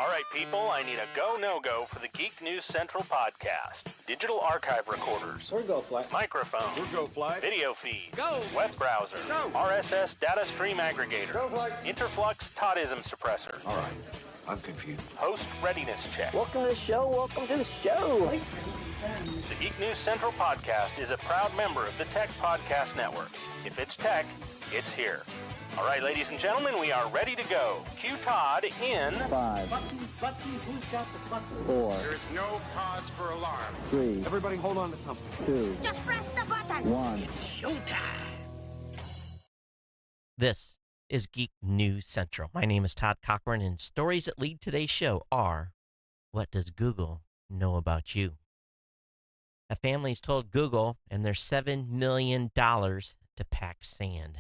All right, people, I need a go, no-go for the Geek News Central podcast. Digital archive recorders. We're go fly. Microphone. We're go fly. Video feed. Go. Web browser. Go. RSS data stream aggregator. Go fly. Interflux Toddism suppressor. All right. I'm confused. Host readiness check. Welcome to the show. Welcome to the show. The Geek News Central podcast is a proud member of the Tech Podcast Network. If it's tech, it's here. All right, ladies and gentlemen, we are ready to go. Cue Todd in 5, Button, who's got the button? 4, There is no cause for alarm. 3, Everybody hold on to something. 2, Just press the button. 1. Showtime. This is Geek News Central. My name is Todd Cochran, and stories that lead today's show are, what does Google know about you? A family's told Google and their $7 million to pack sand.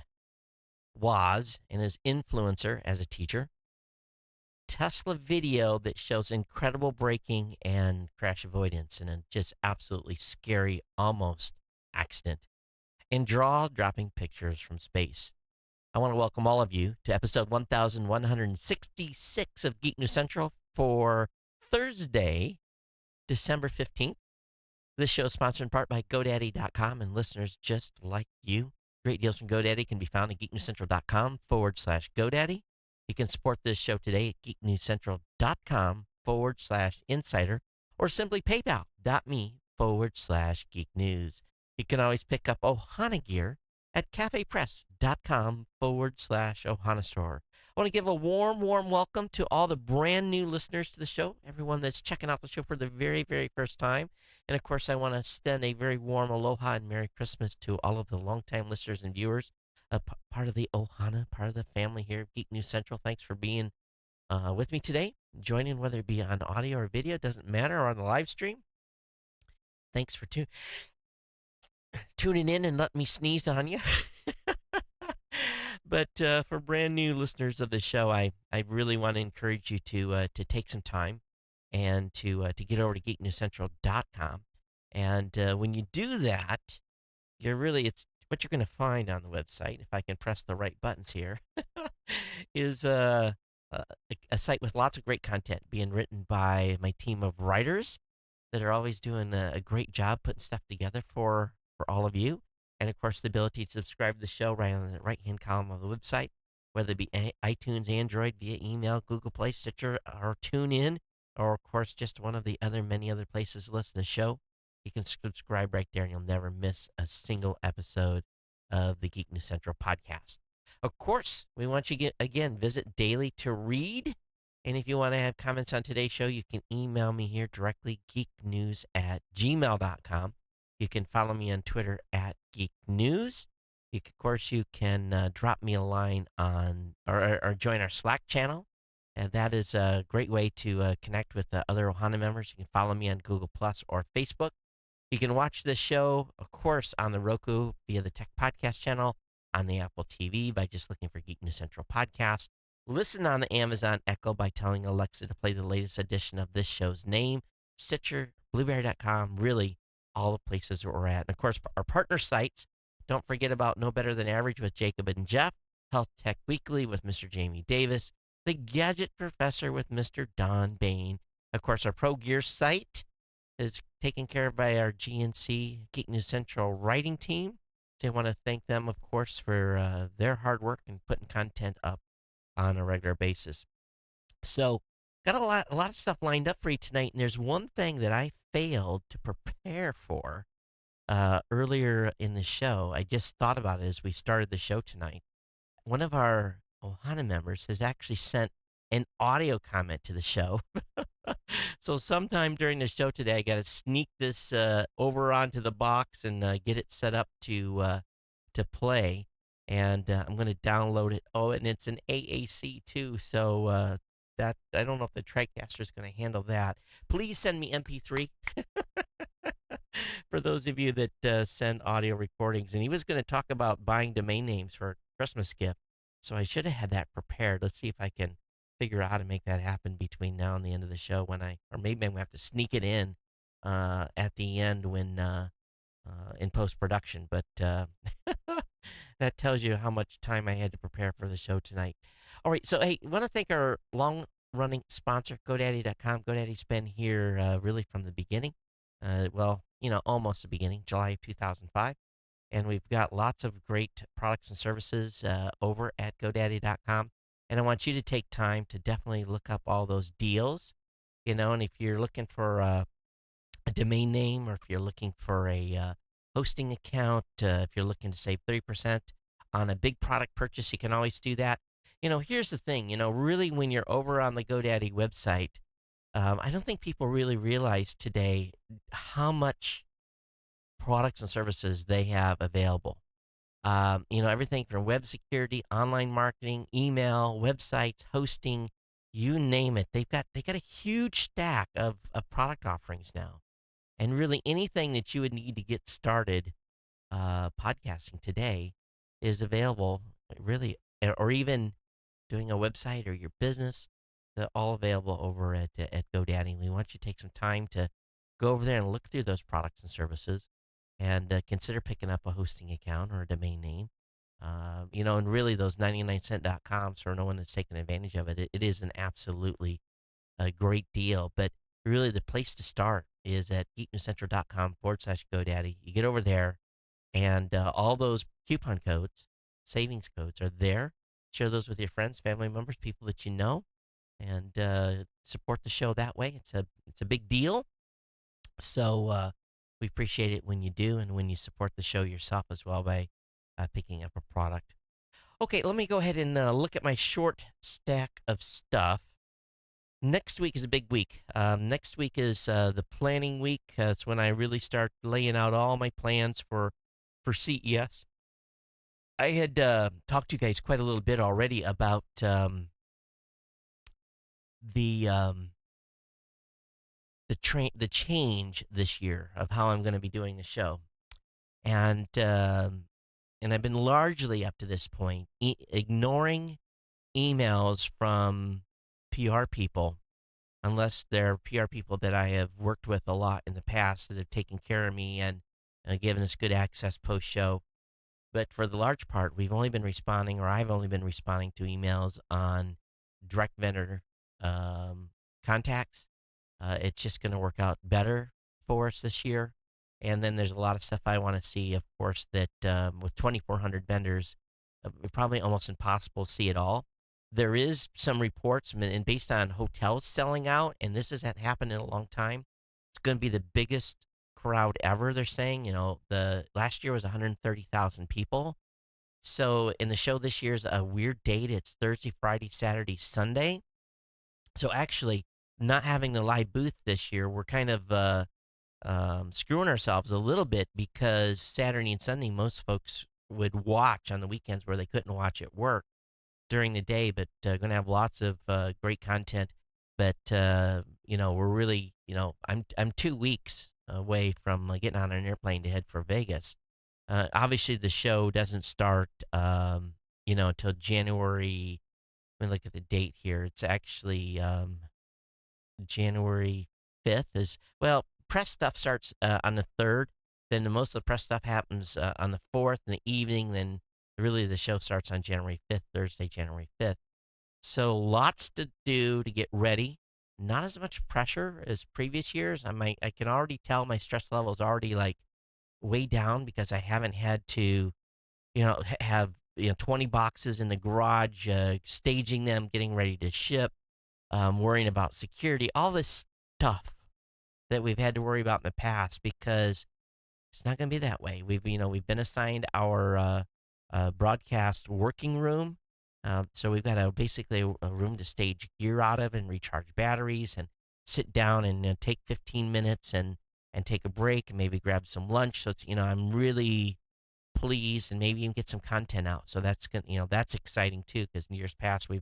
Woz and his influencer as a teacher. Tesla video that shows incredible braking and crash avoidance in a just absolutely scary, almost accident. And dropping pictures from space. I want to welcome all of you to episode 1166 of Geek News Central for Thursday, December 15th. This show is sponsored in part by GoDaddy.com and listeners just like you. Great deals from GoDaddy can be found at geeknewscentral.com/GoDaddy. You can support this show today at geeknewscentral.com/insider or simply paypal.me/geeknews. You can always pick up Ohana gear at cafepress.com/Ohana store. I want to give a warm welcome to all the brand new listeners to the show, everyone that's checking out the show for the very, very first time. And of course, I want to extend a very warm aloha and Merry Christmas to all of the longtime listeners and viewers, part of the Ohana, part of the family here at Geek News Central. Thanks for being with me today, joining, whether it be on audio or video, doesn't matter, or on the live stream. Thanks for tuning in and letting me sneeze on you. But for brand new listeners of the show, I really want to encourage you to take some time and to get over to geeknewscentral.com. And when you do that, it's what you're going to find on the website, if I can press the right buttons here, is a site with lots of great content being written by my team of writers that are always doing a great job putting stuff together for all of you. And, of course, the ability to subscribe to the show right on the right-hand column of the website, whether it be iTunes, Android, via email, Google Play, Stitcher, or TuneIn, or, of course, just one of the many other places to listen to the show. You can subscribe right there, and you'll never miss a single episode of the Geek News Central podcast. Of course, we want you to, visit Daily to Read. And if you want to have comments on today's show, you can email me here directly, geeknews@gmail.com. You can follow me on Twitter @GeekNews. Of course, you can drop me a line on or join our Slack channel. And that is a great way to connect with other Ohana members. You can follow me on Google Plus or Facebook. You can watch this show, of course, on the Roku via the Tech Podcast channel, on the Apple TV by just looking for Geek News Central Podcast. Listen on the Amazon Echo by telling Alexa to play the latest edition of this show's name. Stitcher, Blueberry.com, really all the places where we're at. And, of course, our partner sites. Don't forget about No Better Than Average with Jacob and Jeff, Health Tech Weekly with Mr. Jamie Davis, The Gadget Professor with Mr. Don Bain. Of course, our Pro Gear site is taken care of by our GNC, Geek News Central writing team. So I want to thank them, of course, for their hard work and putting content up on a regular basis. So got a lot of stuff lined up for you tonight, and there's one thing that I failed to prepare for earlier in the show. I just thought about it as we started the show tonight. One of our Ohana members has actually sent an audio comment to the show. So sometime during the show today, I got to sneak this over onto the box and get it set up to play. And I'm going to download it. Oh, and it's an AAC too. So that I don't know if the TriCaster is going to handle that. Please send me MP3 for those of you that send audio recordings. And he was going to talk about buying domain names for a Christmas gift. So I should have had that prepared. Let's see if I can figure out how to make that happen between now and the end of the show or maybe I'm going to have to sneak it in at the end when in post-production. But that tells you how much time I had to prepare for the show tonight. All right, so hey, I want to thank our running sponsor, GoDaddy.com. GoDaddy's been here really from the beginning. Almost the beginning, July of 2005. And we've got lots of great products and services over at GoDaddy.com. And I want you to take time to definitely look up all those deals, and if you're looking for a domain name, or if you're looking for a hosting account, if you're looking to save 30% on a big product purchase, you can always do that. Here's the thing, really when you're over on the GoDaddy website, I don't think people really realize today how much products and services they have available. Everything from web security, online marketing, email, websites, hosting, you name it. They got a huge stack of product offerings now. And really anything that you would need to get started podcasting today is available, really, or even doing a website or your business. They're all available over at GoDaddy. We want you to take some time to go over there and look through those products and services, and consider picking up a hosting account or a domain name. And really those 99cent.coms, for no one that's taken advantage of it, it is an absolutely a great deal. But really the place to start is at geeknewscentral.com/GoDaddy. You get over there, and all those coupon codes, savings codes are there. Share those with your friends, family members, people that you know, and support the show that way. It's a big deal. So we appreciate it when you do, and when you support the show yourself as well by picking up a product. Okay, let me go ahead and look at my short stack of stuff. Next week is a big week. Next week is the planning week. It's when I really start laying out all my plans for CES. I had talked to you guys quite a little bit already about the change this year of how I'm going to be doing the show, and I've been largely up to this point ignoring emails from PR people, unless they're PR people that I have worked with a lot in the past that have taken care of me and given us good access post show. But for the large part, I've only been responding to emails on direct vendor contacts. It's just going to work out better for us this year. And then there's a lot of stuff I want to see, of course, that with 2,400 vendors, probably almost impossible to see it all. There is some reports, and based on hotels selling out, and this hasn't happened in a long time, it's going to be the biggest crowd ever, they're saying. The last year was 130,000 people. So in the show this year is a weird date. It's Thursday, Friday, Saturday, Sunday. So actually, not having the live booth this year, we're kind of screwing ourselves a little bit, because Saturday and Sunday, most folks would watch on the weekends where they couldn't watch at work during the day, but going to have lots of great content. But we're really, I'm 2 weeks away from getting on an airplane to head for Vegas. Obviously, the show doesn't start, until January. Let me look at the date here. It's actually January 5th. Press stuff starts on the 3rd. Then most of the press stuff happens on the 4th in the evening. Then really the show starts on January 5th, Thursday, January 5th. So lots to do to get ready. Not as much pressure as previous years. I can already tell my stress level is already like way down, because I haven't had to, have 20 boxes in the garage, staging them, getting ready to ship, worrying about security, all this stuff that we've had to worry about in the past, because it's not going to be that way. We've been assigned our broadcast working room. So we've got basically a room to stage gear out of and recharge batteries and sit down and take 15 minutes and take a break and maybe grab some lunch. So it's, I'm really pleased, and maybe even get some content out. So that's that's exciting too, because in years past we've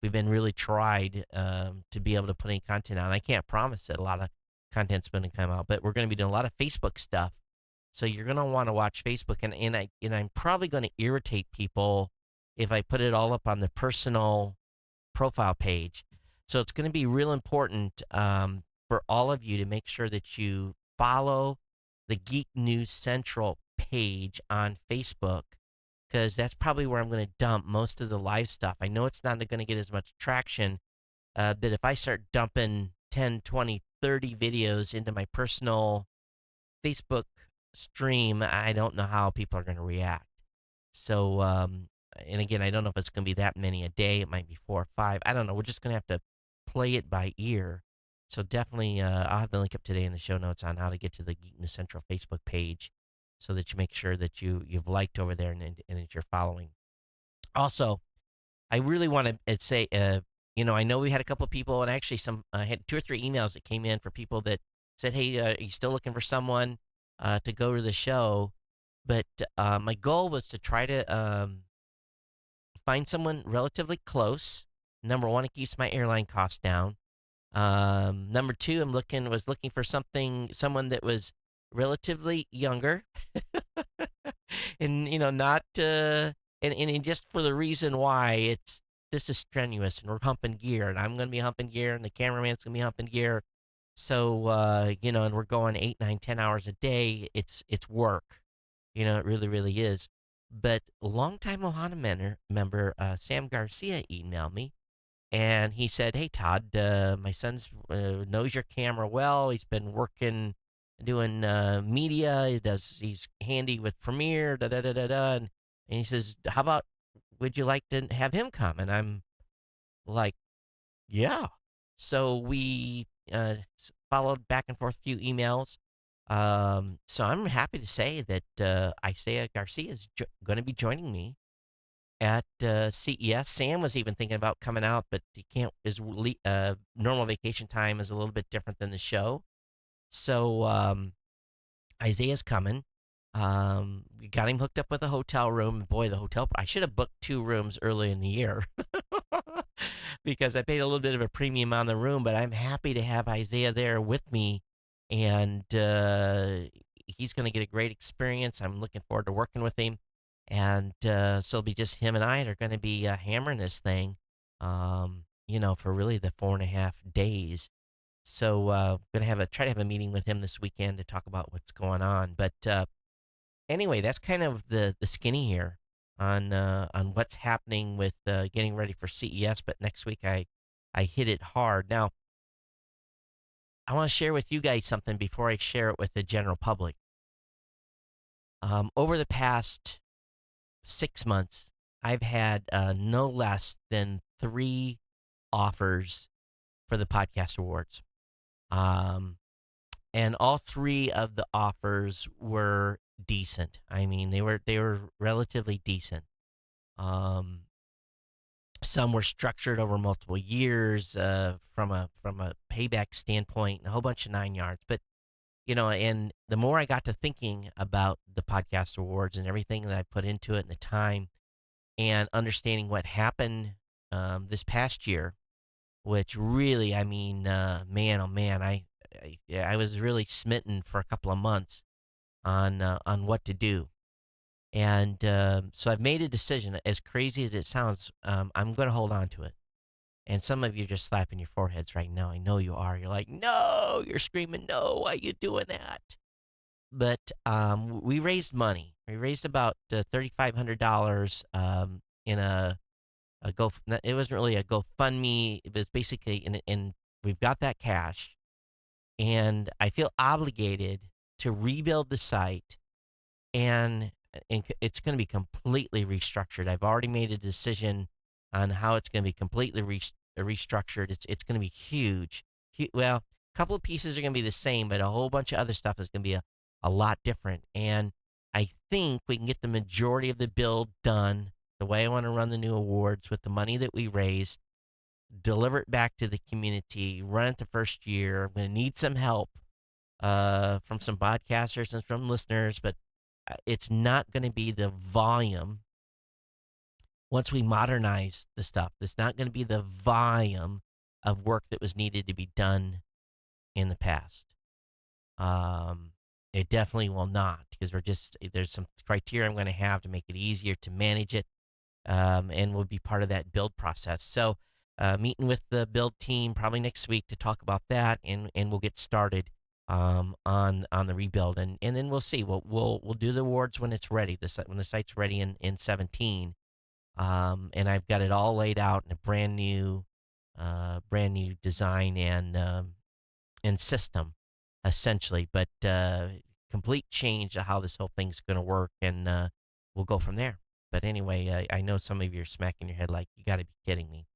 been really tried to be able to put any content out. And I can't promise that a lot of content's going to come out, but we're going to be doing a lot of Facebook stuff. So you're going to want to watch Facebook, and I'm probably going to irritate people if I put it all up on the personal profile page. So it's going to be real important for all of you to make sure that you follow the Geek News Central page on Facebook, because that's probably where I'm going to dump most of the live stuff. I know it's not going to get as much traction that if I start dumping 10, 20, 30 videos into my personal Facebook stream, I don't know how people are going to react. So, and again, I don't know if it's going to be that many a day. It might be 4 or 5. I don't know. We're just going to have to play it by ear. So definitely, I'll have the link up today in the show notes on how to get to the Geek News Central Facebook page, so that you make sure that you've liked over there and that you're following. Also, I really want to say, I know we had a couple of people, and actually I had 2 or 3 emails that came in for people that said, "Hey, are you still looking for someone to go to the show?" But my goal was to try to find someone relatively close. Number one, it keeps my airline costs down. Number two, was looking for someone that was relatively younger, and not and just for the reason why this is strenuous, and we're humping gear, and I'm gonna be humping gear, and the cameraman's gonna be humping gear. So and we're going 8, 9, 10 hours a day. It's work. It really, really is. But longtime Ohana member Sam Garcia emailed me, and he said, "Hey Todd, my son's knows your camera well. He's been working doing media. He's handy with Premiere, da da da da da." And he says, "How about would you like to have him come?" And I'm like, "Yeah." So we followed back and forth a few emails. So I'm happy to say that Isaiah Garcia is going to be joining me at CES. Sam was even thinking about coming out, but he can't. His normal vacation time is a little bit different than the show. So Isaiah's coming. We got him hooked up with a hotel room. Boy, the hotel. I should have booked 2 rooms early in the year because I paid a little bit of a premium on the room. But I'm happy to have Isaiah there with me, and he's going to get a great experience. I'm looking forward to working with him, and so it'll be just him and I that are going to be hammering this thing, for really the 4.5 days. So going to try to have a meeting with him this weekend to talk about what's going on. But anyway, that's kind of the skinny here on what's happening with getting ready for CES. But next week I hit it hard. Now I want to share with you guys something before I share it with the general public. Over the past 6 months, I've had no less than 3 offers for the podcast awards. And all 3 of the offers were decent. I mean, they were relatively decent. Some were structured over multiple years from a payback standpoint, and a whole bunch of 9 yards. But and the more I got to thinking about the podcast awards and everything that I put into it, and the time, and understanding what happened this past year, which really, I mean, man, oh man, I was really smitten for a couple of months on what to do. And so I've made a decision. As crazy as it sounds, I'm going to hold on to it. And some of you are just slapping your foreheads right now. I know you are. You're like, no, you're screaming, no, why are you doing that? But we raised money. We raised about $3,500 in a go. It wasn't really a GoFundMe. It was basically, and we've got that cash. And I feel obligated to rebuild the site, and it's going to be completely restructured. I've already made a decision on how it's going to be completely restructured. It's going to be huge. Well, a couple of pieces are going to be the same, but a whole bunch of other stuff is going to be a lot different. And I think we can get the majority of the build done the way I want to run the new awards, with the money that we raise, deliver it back to the community, run it the first year. I'm going to need some help from some podcasters and from listeners, but it's not going to be the volume. Once we modernize the stuff, it's not going to be the volume of work that was needed to be done in the past. It definitely will not, because there's some criteria I'm going to have to make it easier to manage it, and will be part of that build process. So meeting with the build team probably next week to talk about that, and we'll get started on the rebuild, and then we'll see. We'll do the awards when it's ready. When the site's ready in 17. And I've got it all laid out in a brand new brand new design and system, essentially. But complete change of how this whole thing's going to work, and we'll go from there. But anyway, I know some of you are smacking your head like, you got to be kidding me.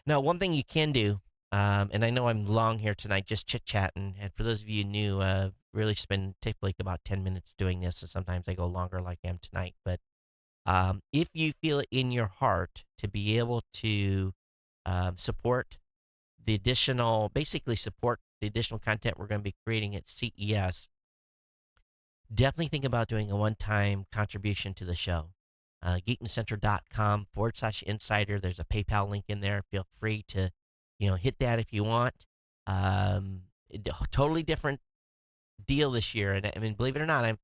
Now, one thing you can do, and I know I'm long here tonight, just chit chatting. And for those of you new, really spend typically about 10 minutes doing this, and sometimes I go longer, like I am tonight. But if you feel it in your heart to be able to support basically support the additional content we're going to be creating at CES, definitely think about doing a one-time contribution to the show. geeknewscentral.com/insider. There's a PayPal link in there. Feel free to, hit that if you want. Totally different deal this year. And I mean, believe it or not, I'm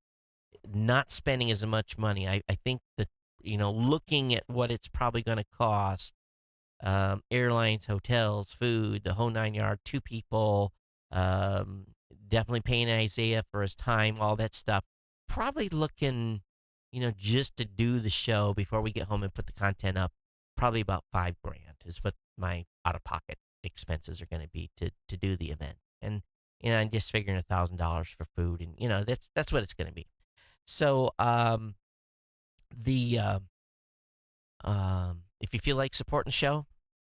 not spending as much money. I think that, looking at what it's probably going to cost, airlines, hotels, food, the whole 9 yards, two people, um, definitely paying Isaiah for his time, all that stuff. Probably looking, just to do the show before we get home and put the content up, probably about $5,000 is what my out of pocket expenses are going to be to do the event. And, I'm just figuring $1,000 for food, and, that's what it's going to be. So, the, if you feel like supporting the show,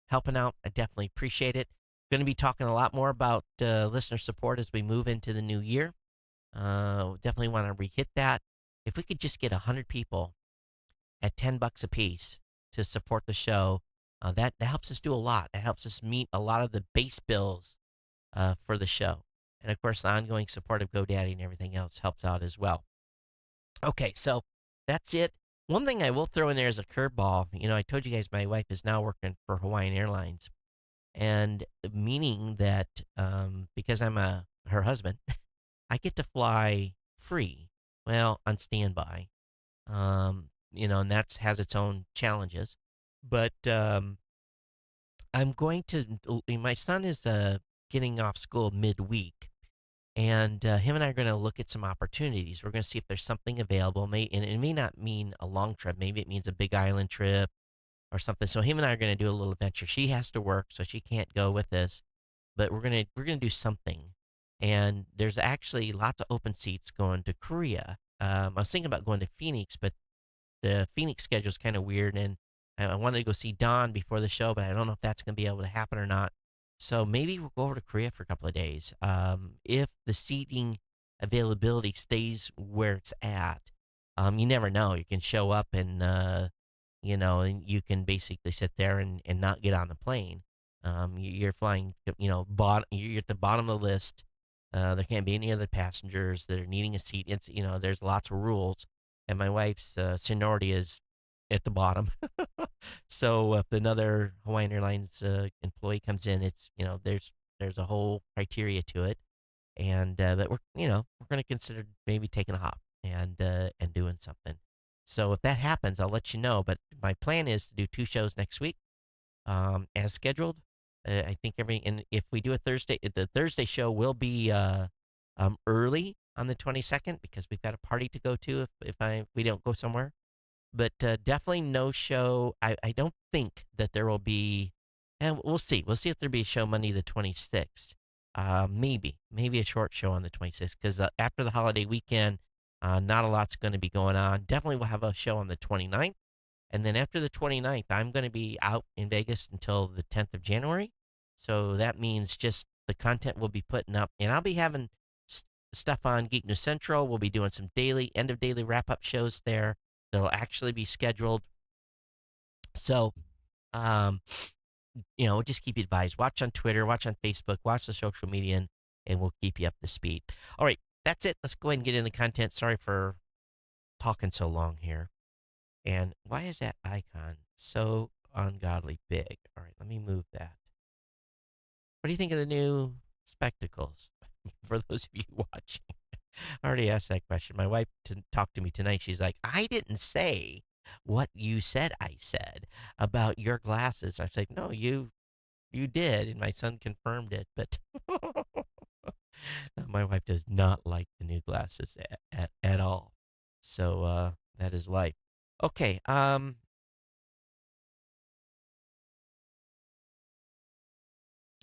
helping out, I definitely appreciate it. Going to be talking a lot more about listener support as we move into the new year. Definitely want to re-hit that. If we could just get 100 people at $10 a piece to support the show, that helps us do a lot. It helps us meet a lot of the base bills for the show. And of course, the ongoing support of GoDaddy and everything else helps out as well. Okay, so that's it. One thing I will throw in there as a curveball, I told you guys my wife is now working for Hawaiian Airlines, and meaning that because I'm her husband, I get to fly free, well, on standby, and that has its own challenges. But I'm going to. My son is getting off school midweek, and him and I are going to look at some opportunities. We're going to see if there's something available. And it may not mean a long trip. Maybe it means a big island trip or something. So him and I are going to do a little adventure. She has to work, so she can't go with us. But we're gonna do something. And there's actually lots of open seats going to Korea. I was thinking about going to Phoenix, but the Phoenix schedule is kind of weird, and I wanted to go see Dawn before the show, but I don't know if that's going to be able to happen or not. So maybe we'll go over to Korea for a couple of days. If the seating availability stays where it's at, you never know. You can show up and and you can basically sit there and not get on the plane. You're flying, you're at the bottom of the list. There can't be any other passengers that are needing a seat. It's, there's lots of rules, and my wife's seniority is at the bottom. So if another Hawaiian Airlines employee comes in, it's, there's a whole criteria to it, and but we're going to consider maybe taking a hop and doing something. So if that happens, I'll let you know. But my plan is to do 2 shows next week, as scheduled. I think and if we do a Thursday, the Thursday show will be early on the 22nd, because we've got a party to go to if we don't go somewhere. But definitely no show. I don't think that there will be, and we'll see. We'll see if there'll be a show Monday the 26th. Maybe a short show on the 26th, because after the holiday weekend, not a lot's going to be going on. Definitely we'll have a show on the 29th. And then after the 29th, I'm going to be out in Vegas until the 10th of January. So that means just the content we'll be putting up. And I'll be having stuff on Geek News Central. We'll be doing some end of daily wrap-up shows there that'll actually be scheduled. So, we'll just keep you advised. Watch on Twitter, watch on Facebook, watch the social media, and we'll keep you up to speed. All right, that's it. Let's go ahead and get into the content. Sorry for talking so long here. And why is that icon so ungodly big? All right, let me move that. What do you think of the new spectacles? For those of you watching, I already asked that question. My wife talked to me tonight. She's like, I didn't say what you said I said about your glasses. I was like, no, you did. And my son confirmed it. But my wife does not like the new glasses at all. So that is life. Okay,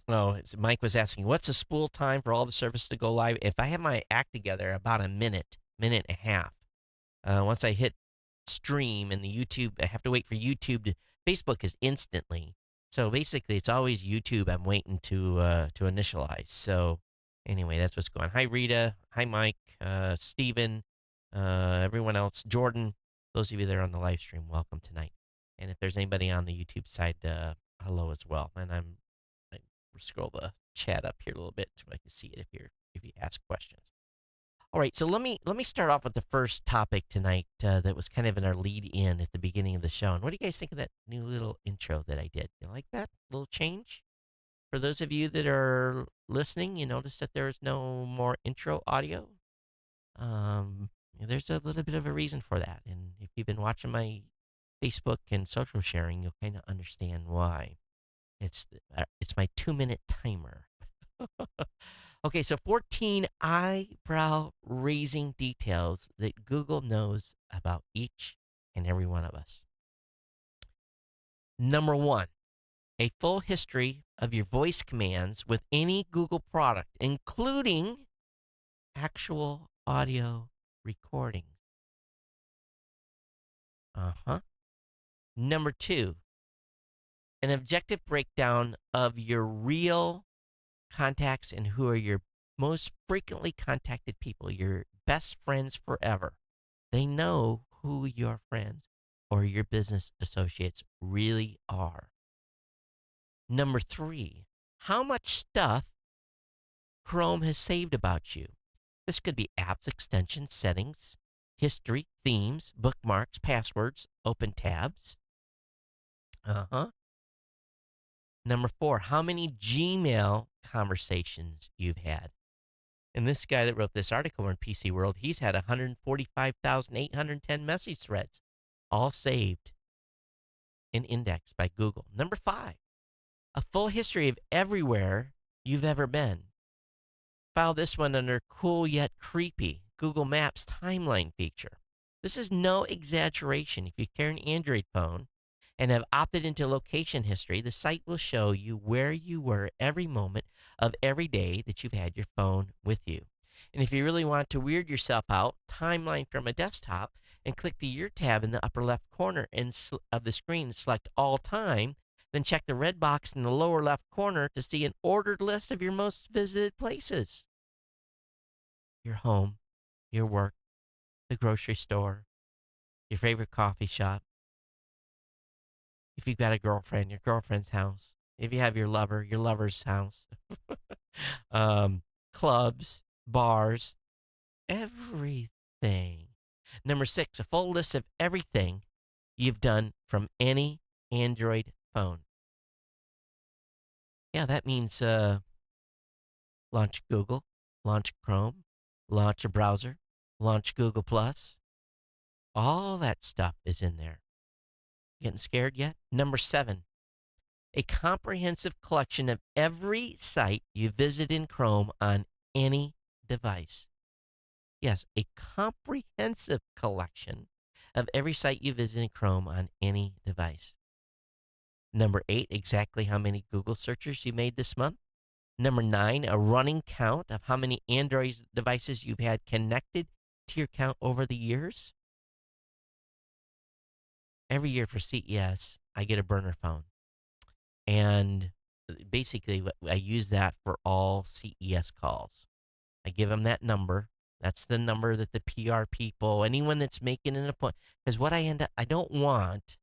Oh, Mike was asking, what's the spool time for all the service to go live? If I have my act together, about a minute, minute and a half. Once I hit stream and the YouTube, I have to wait for YouTube to. Facebook is instantly. So basically, it's always YouTube I'm waiting to initialize. So anyway, that's what's going on. Hi, Rita. Hi, Mike. Steven. Everyone else. Jordan. Those of you that are on the live stream, welcome tonight. And if there's anybody on the YouTube side, hello as well. And I scroll the chat up here a little bit so I can see it if you ask questions. All right, so let me start off with the first topic tonight that was kind of in our lead in at the beginning of the show. And what do you guys think of that new little intro that I did? You like that little change? For those of you that are listening, you notice that there is no more intro audio. There's a little bit of a reason for that, and if you've been watching my Facebook and social sharing, you'll kind of understand why. It's my 2-minute timer. Okay, so 14 eyebrow-raising details that Google knows about each and every one of us. Number 1, a full history of your voice commands with any Google product, including actual audio recordings. Number 2, an objective breakdown of your real contacts and who are your most frequently contacted people, your best friends forever. They know who your friends or your business associates really are. Number 3, how much stuff Chrome has saved about you. This could be apps, extensions, settings, history, themes, bookmarks, passwords, open tabs. Number 4, how many Gmail conversations you've had. And this guy that wrote this article in PC World, he's had 145,810 message threads, all saved and indexed by Google. Number 5, a full history of everywhere you've ever been. File this one under cool yet creepy Google Maps timeline feature. This is no exaggeration. If you carry an Android phone and have opted into location history, the site will show you where you were every moment of every day that you've had your phone with you. And if you really want to weird yourself out, timeline from a desktop and click the Year tab in the upper left corner of the screen and select All Time. Then check the red box in the lower left corner to see an ordered list of your most visited places. Your home, your work, the grocery store, your favorite coffee shop. If you've got a girlfriend, your girlfriend's house. If you have your lover, your lover's house. Clubs, bars, everything. Number 6, a full list of everything you've done from any Android phone. Yeah, that means launch Google, launch Chrome, launch a browser, launch Google+. All that stuff is in there. Getting scared yet? Number 7, a comprehensive collection of every site you visit in Chrome on any device. Yes, a comprehensive collection of every site you visit in Chrome on any device. Number 8, exactly how many Google searches you made this month. Number 9, a running count of how many Android devices you've had connected to your account over the years. Every year for CES, I get a burner phone. And basically, I use that for all CES calls. I give them that number. That's the number that the PR people, anyone that's making an appointment, because what I don't want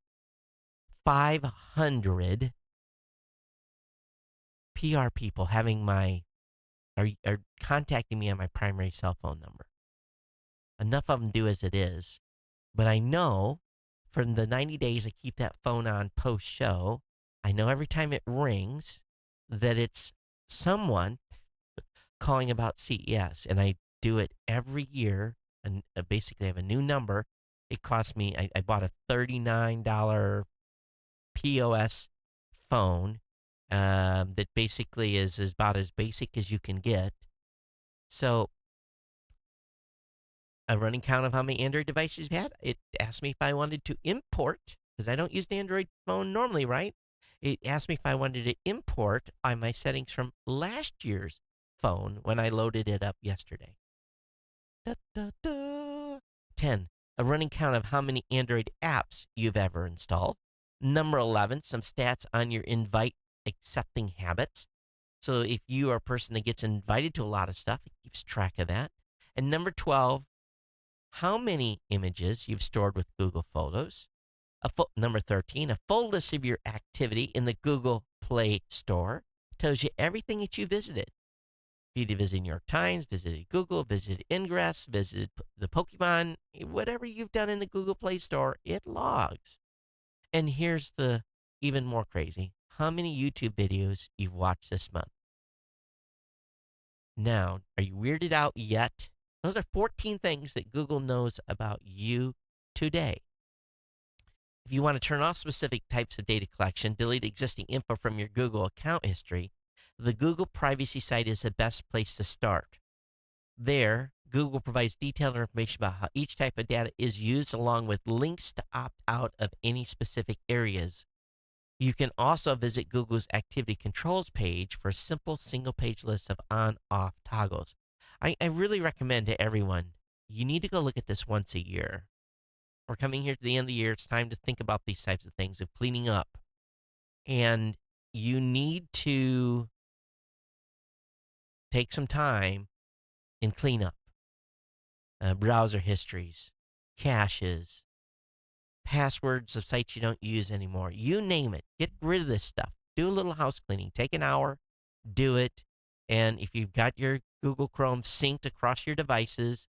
500 PR people having are contacting me on my primary cell phone number. Enough of them do as it is. But I know from the 90 days I keep that phone on post-show, I know every time it rings that it's someone calling about CES. And I do it every year. And basically, I have a new number. It cost me, I bought a $39 POS phone that basically is about as basic as you can get. So a running count of how many Android devices you've had. It asked me if I wanted to import, because I don't use an Android phone normally, right? It asked me if I wanted to import my settings from last year's phone when I loaded it up yesterday. Da, da, da. 10. A running count of how many Android apps you've ever installed. Number 11. Some stats on your invite accepting habits. So if you are a person that gets invited to a lot of stuff, it keeps track of that. And number 12. How many images you've stored with Google Photos. Number 13. A full list of your activity in the Google Play Store. Tells you everything that you visited. If you visited New York Times, visited Google, visited Ingress, visited the Pokemon, whatever you've done in the Google Play Store, it logs. And here's the even more crazy. How many YouTube videos you've watched this month? Now, are you weirded out yet? Those are 14 things that Google knows about you today. If you want to turn off specific types of data collection, delete existing info from your Google account history, the Google privacy site is the best place to start. There, Google provides detailed information about how each type of data is used, along with links to opt out of any specific areas. You can also visit Google's activity controls page for a simple single-page list of on-off toggles. I really recommend to everyone, you need to go look at this once a year. We're coming here to the end of the year. It's time to think about these types of things, of cleaning up. And you need to take some time and clean up browser histories, caches, passwords of sites you don't use anymore. You name it. Get rid of this stuff. Do a little house cleaning. Take an hour, do it. And if you've got your Google Chrome synced across your devices,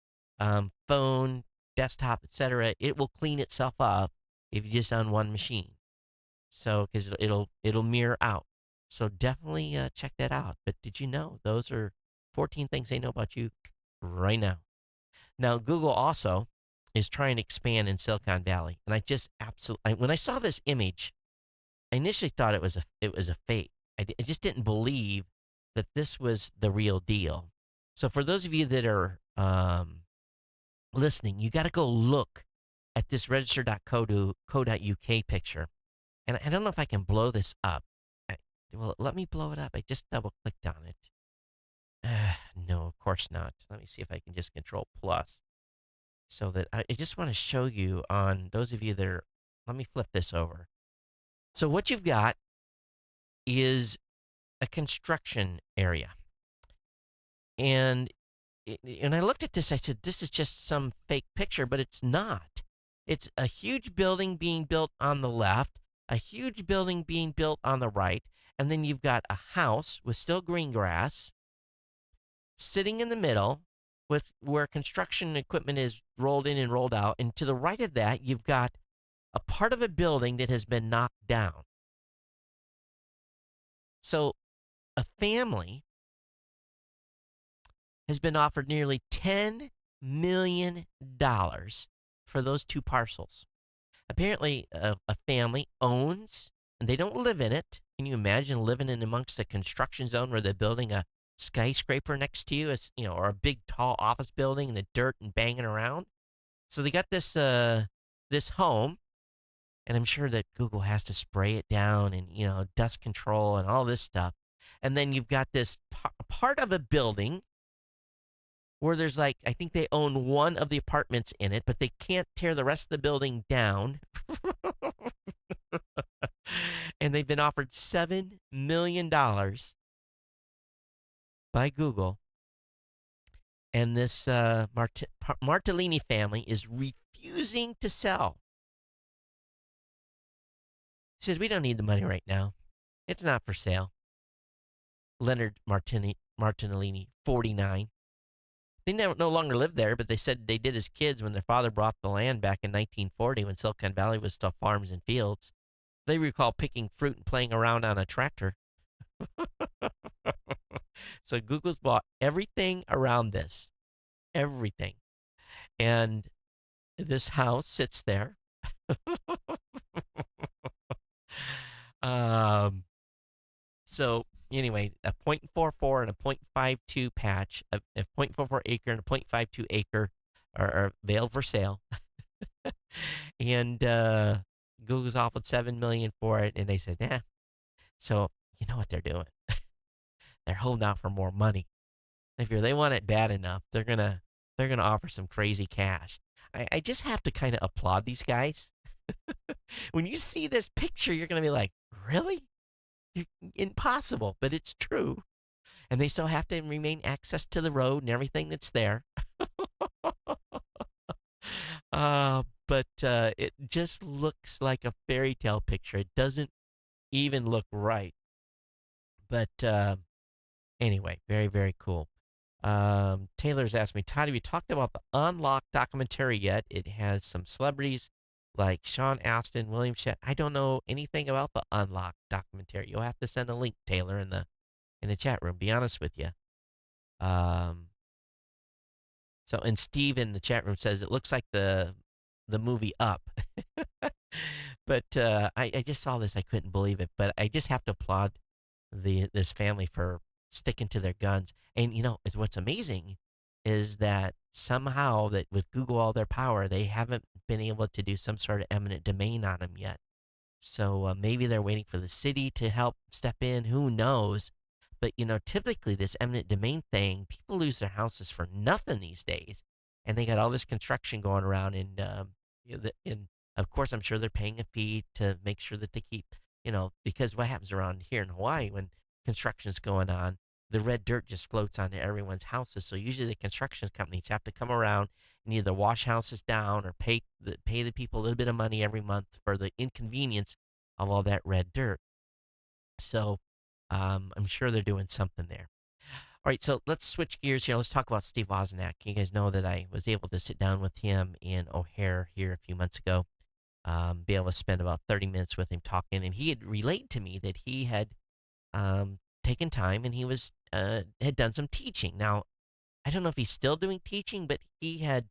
phone, desktop, etc., it will clean itself up if you just on one machine. So, because it'll mirror out. So definitely check that out. But did you know those are 14 things they know about you right now? Now, Google also is trying to expand in Silicon Valley, and I just absolutely, when I saw this image, I initially thought it was a fake. I just didn't believe that this was the real deal. So for those of you that are listening, you got to go look at this register.co.uk picture. And I don't know if I can blow this up. Well, let me blow it up. I just double clicked on it. No, of course not. Let me see if I can just control plus. So that I just want to show you on those of you that are, let me flip this over. So what you've got is a construction area. And I looked at this, I said, this is just some fake picture, but it's not. It's a huge building being built on the left, a huge building being built on the right, and then you've got a house with still green grass sitting in the middle with where construction equipment is rolled in and rolled out. And to the right of that, you've got a part of a building that has been knocked down. So a family has been offered nearly $10 million for those two parcels. Apparently, a family owns, and they don't live in it. Can you imagine living in amongst a construction zone where they're building a skyscraper next to you, or a big tall office building in the dirt and banging around? So they got this this home, and I'm sure that Google has to spray it down and dust control and all this stuff. And then you've got this part of a building where there's I think they own one of the apartments in it, but they can't tear the rest of the building down. And they've been offered $7 million by Google. And this Martellini family is refusing to sell. He says, we don't need the money right now. It's not for sale. Leonard Martinellini, 49. They no longer live there, but they said they did as kids when their father bought the land back in 1940 when Silicon Valley was still farms and fields. They recall picking fruit and playing around on a tractor. So Google's bought everything around this. Everything. And this house sits there. So anyway, a 0.44 and a 0.52 patch, a 0.44 acre and a 0.52 acre are available for sale. And Google's offered $7 million for it, and they said, nah, So you know what they're doing? They're holding out for more money. If they want it bad enough, they're gonna offer some crazy cash. I just have to kind of applaud these guys. When you see this picture, you're gonna be like, really? Impossible, but it's true. And they still have to remain access to the road and everything that's there. But it just looks like a fairy tale picture. It doesn't even look right. But anyway, very, very cool. Taylor's asked me, Todd, have you talked about the Unlock documentary yet? It has some celebrities like Sean Astin, William Shat. I don't know anything about the Unlock documentary. You'll have to send a link, Taylor, in the chat room. Be honest with you. Um, and Steve in the chat room says it looks like the movie Up. But I just saw this. I couldn't believe it. But I just have to applaud this family for sticking to their guns. And what's amazing is that somehow that with Google all their power, they haven't been able to do some sort of eminent domain on them yet. So maybe they're waiting for the city to help step in. Who knows? But typically this eminent domain thing, people lose their houses for nothing these days, and they got all this construction going around, and of course I'm sure they're paying a fee to make sure that they keep, because what happens around here in Hawaii when construction's going on, the red dirt just floats onto everyone's houses. So usually the construction companies have to come around and either wash houses down or pay the people a little bit of money every month for the inconvenience of all that red dirt. So I'm sure they're doing something there. All right, so let's switch gears here. Let's talk about Steve Wozniak. You guys know that I was able to sit down with him in O'Hare here a few months ago, be able to spend about 30 minutes with him talking, and he had relayed to me that he had taken time and he had done some teaching. Now, I don't know if he's still doing teaching, but he had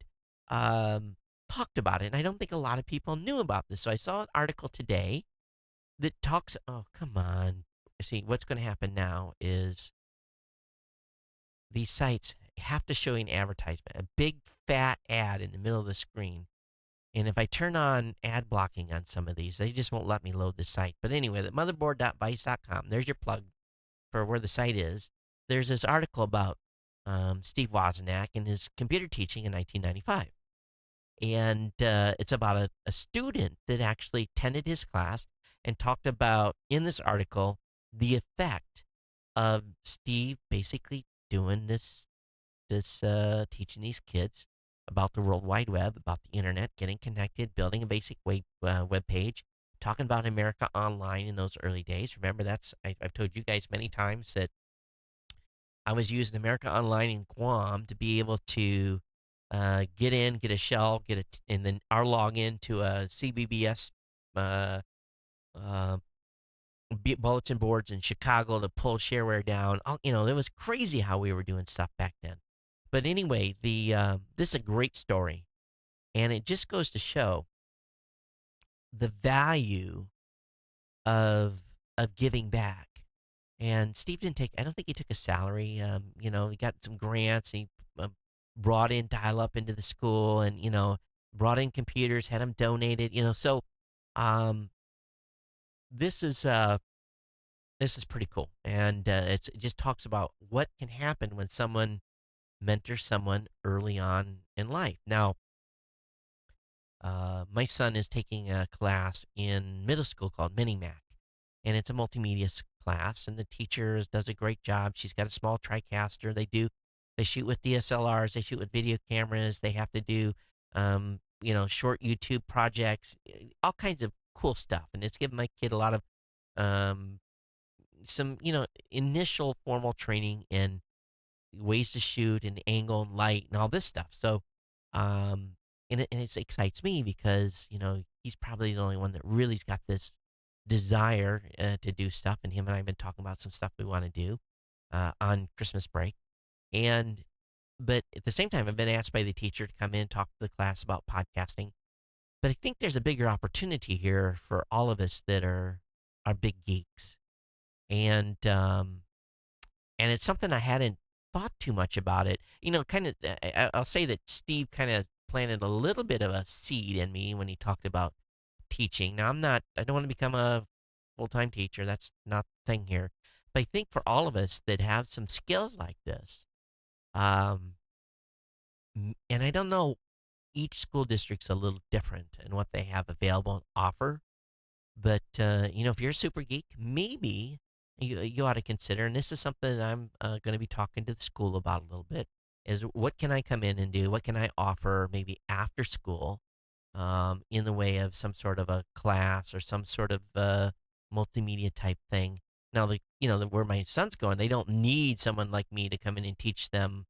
talked about it, and I don't think a lot of people knew about this. So I saw an article today that talks. Oh, come on! See, what's going to happen now is these sites have to show you an advertisement, a big fat ad in the middle of the screen. And if I turn on ad blocking on some of these, they just won't let me load the site. But anyway, the motherboard.vice.com, there's your plug for where the site is. There's this article about Steve Wozniak and his computer teaching in 1995. And it's about a student that actually attended his class and talked about, in this article, the effect of Steve basically doing this teaching these kids about the World Wide Web, about the internet, getting connected, building a basic web page, talking about America Online in those early days. Remember, I've told you guys many times that I was using America Online in Guam to be able to get a shell, and then our login to a CBBS bulletin boards in Chicago to pull shareware down. It was crazy how we were doing stuff back then. But anyway, this is a great story, and it just goes to show the value of giving back. And Steve didn't take. I don't think he took a salary. He got some grants. He brought in dial-up into the school, and brought in computers, had them donated. So this is pretty cool, and it just talks about what can happen when someone mentors someone early on in life. Now, my son is taking a class in middle school called Minimac, and it's a multimedia class, and the teacher does a great job. She's got a small TriCaster. They shoot with DSLRs, they shoot with video cameras. They have to do short YouTube projects, all kinds of cool stuff, and it's given my kid a lot of some initial formal training in ways to shoot and angle and light and all this stuff. So it excites me because he's probably the only one that really's got this desire to do stuff, and him and I have been talking about some stuff we want to do on Christmas break. But at the same time, I've been asked by the teacher to come in and talk to the class about podcasting. But I think there's a bigger opportunity here for all of us that are big geeks, and it's something I hadn't thought too much about it. Kind of. I'll say that Steve kind of planted a little bit of a seed in me when he talked about teaching. Now, I don't want to become a full-time teacher. That's not the thing here. But I think for all of us that have some skills like this, um, and I don't know, each school district's a little different in what they have available and offer. But if you're a super geek, maybe you ought to consider. And this is something that I'm going to be talking to the school about a little bit. Is what can I come in and do? What can I offer maybe after school, in the way of some sort of a class or some sort of multimedia type thing? Now, where my son's going, they don't need someone like me to come in and teach them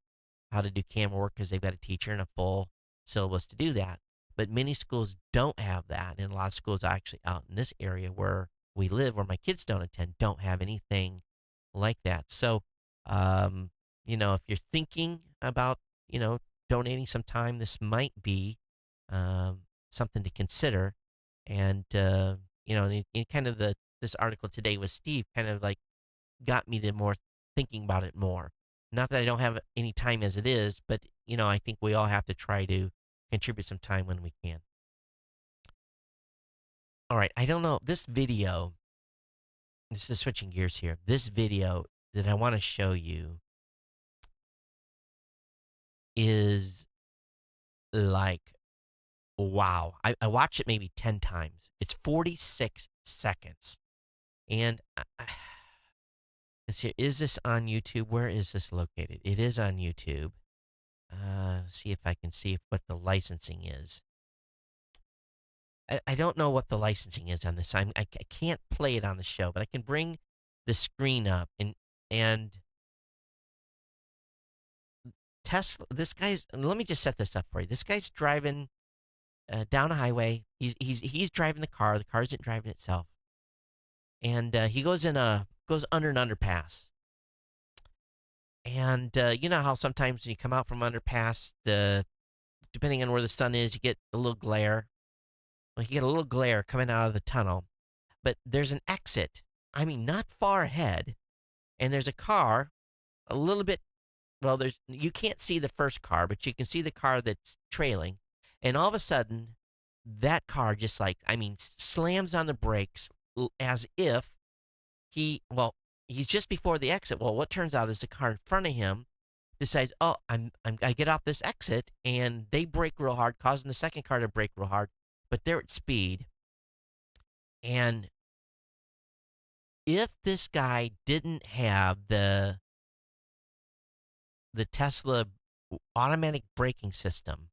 how to do camera work because they've got a teacher and a full syllabus to do that. But many schools don't have that, and a lot of schools actually out in this area where we live, where my kids don't attend, don't have anything like that. So, if you're thinking about, donating some time, this might be something to consider. And in kind of this article today with Steve, kind of like got me to more thinking about it more. Not that I don't have any time as it is, but I think we all have to try to contribute some time when we can. All right, I don't know. This video, this is switching gears here. This video that I want to show you is like, wow. I watched it maybe 10 times. It's 46 seconds. And let's see, is this on YouTube? Where is this located? It is on YouTube. See if I can see what the licensing is. I don't know what the licensing is on this. I can't play it on the show, but I can bring the screen up and Tesla. This guy's. Let me just set this up for you. This guy's driving down a highway. He's driving the car. The car isn't driving itself, and he goes under an underpass. And you know how sometimes when you come out from underpass, depending on where the sun is, you get a little glare. Well, you get a little glare coming out of the tunnel, but there's an exit. I mean, not far ahead, and there's a car, a little bit. Well, you can't see the first car, but you can see the car that's trailing, and all of a sudden, that car just slams on the brakes as if he's just before the exit. Well, what turns out is the car in front of him decides, oh, I get off this exit, and they brake real hard, causing the second car to brake real hard, but they're at speed. And if this guy didn't have the Tesla automatic braking system,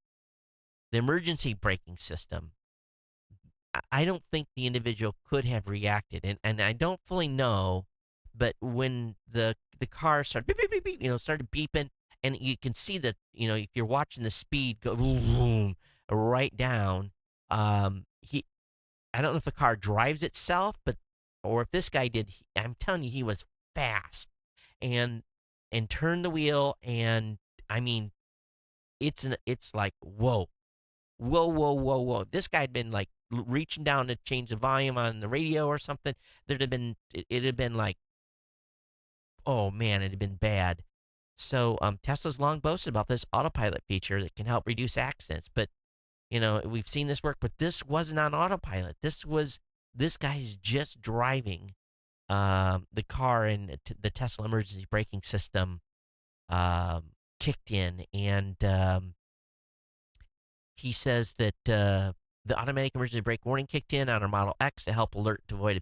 the emergency braking system, I don't think the individual could have reacted. And I don't fully know, but when the car started beep, beep, beep, beep, started beeping, and you can see that, if you're watching the speed go boom, right down, I don't know if the car drives itself, or if this guy did. I'm telling you, he was fast and turned the wheel, and I mean, it's like whoa. This guy had been like reaching down to change the volume on the radio or something. It had been like, oh man, it had been bad. So Tesla's long boasted about this autopilot feature that can help reduce accidents, but we've seen this work, but this wasn't on autopilot. This guy's just driving the car, and the Tesla emergency braking system kicked in, and he says that the automatic emergency brake warning kicked in on our Model X to help alert to avoid a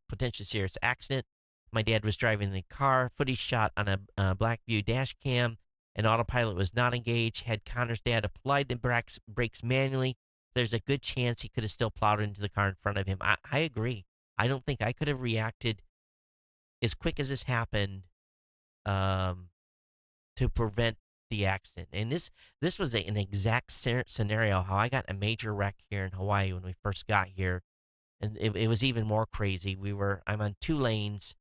potentially serious accident. My dad was driving the car. Footage shot on a Blackview dash cam. And autopilot was not engaged. Had Connor's dad applied the brakes manually, there's a good chance he could have still plowed into the car in front of him. I agree. I don't think I could have reacted as quick as this happened to prevent the accident. And this was an exact scenario how I got a major wreck here in Hawaii when we first got here. And it was even more crazy. I'm on 2 lanes.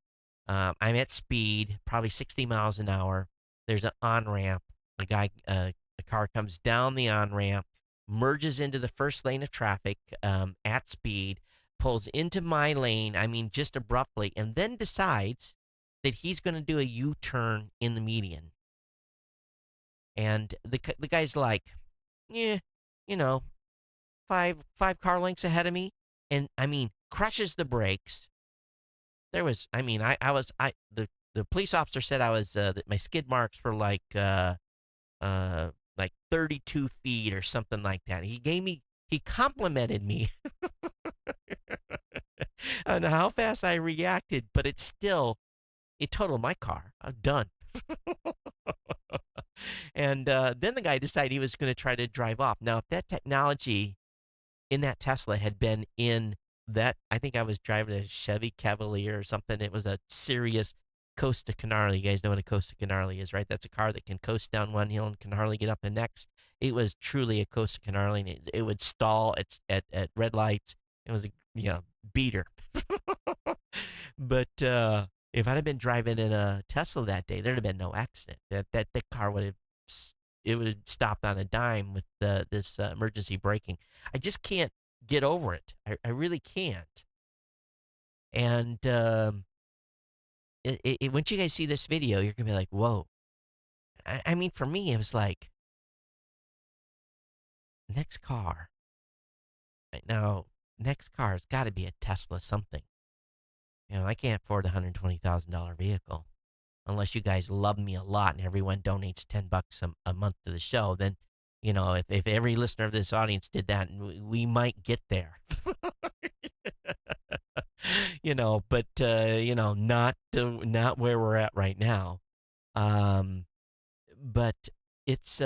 I'm at speed, probably 60 miles an hour. There's an on-ramp. The car comes down the on-ramp, merges into the first lane of traffic at speed, pulls into my lane, just abruptly, and then decides that he's going to do a U-turn in the median. And the guy's like, yeah, 5 car lengths ahead of me, and crushes the brakes, There was, I mean, the police officer said I was, that my skid marks were like 32 feet or something like that. He complimented me on how fast I reacted, but it totaled my car. I'm done. And then the guy decided he was going to try to drive off. Now, if that technology in that Tesla had been in that, I think I was driving a Chevy Cavalier or something. It was a serious Costa Canarly. You guys know what a Costa Canarly is, right? That's a car that can coast down one hill and can hardly get up the next. It was truly a Costa Canarly, and it would stall at red lights. It was a beater. But if I'd have been driving in a Tesla that day, there'd have been no accident. That car would have stopped on a dime with this emergency braking. I just can't get over it. I really can't. And once you guys see this video, you're gonna be like, "Whoa!" I mean, for me, it was like, next car. Right now, next car has got to be a Tesla something. I can't afford a $120,000 vehicle unless you guys love me a lot and everyone donates $10 a month to the show. Then, if every listener of this audience did that, we might get there. But not where we're at right now. But it's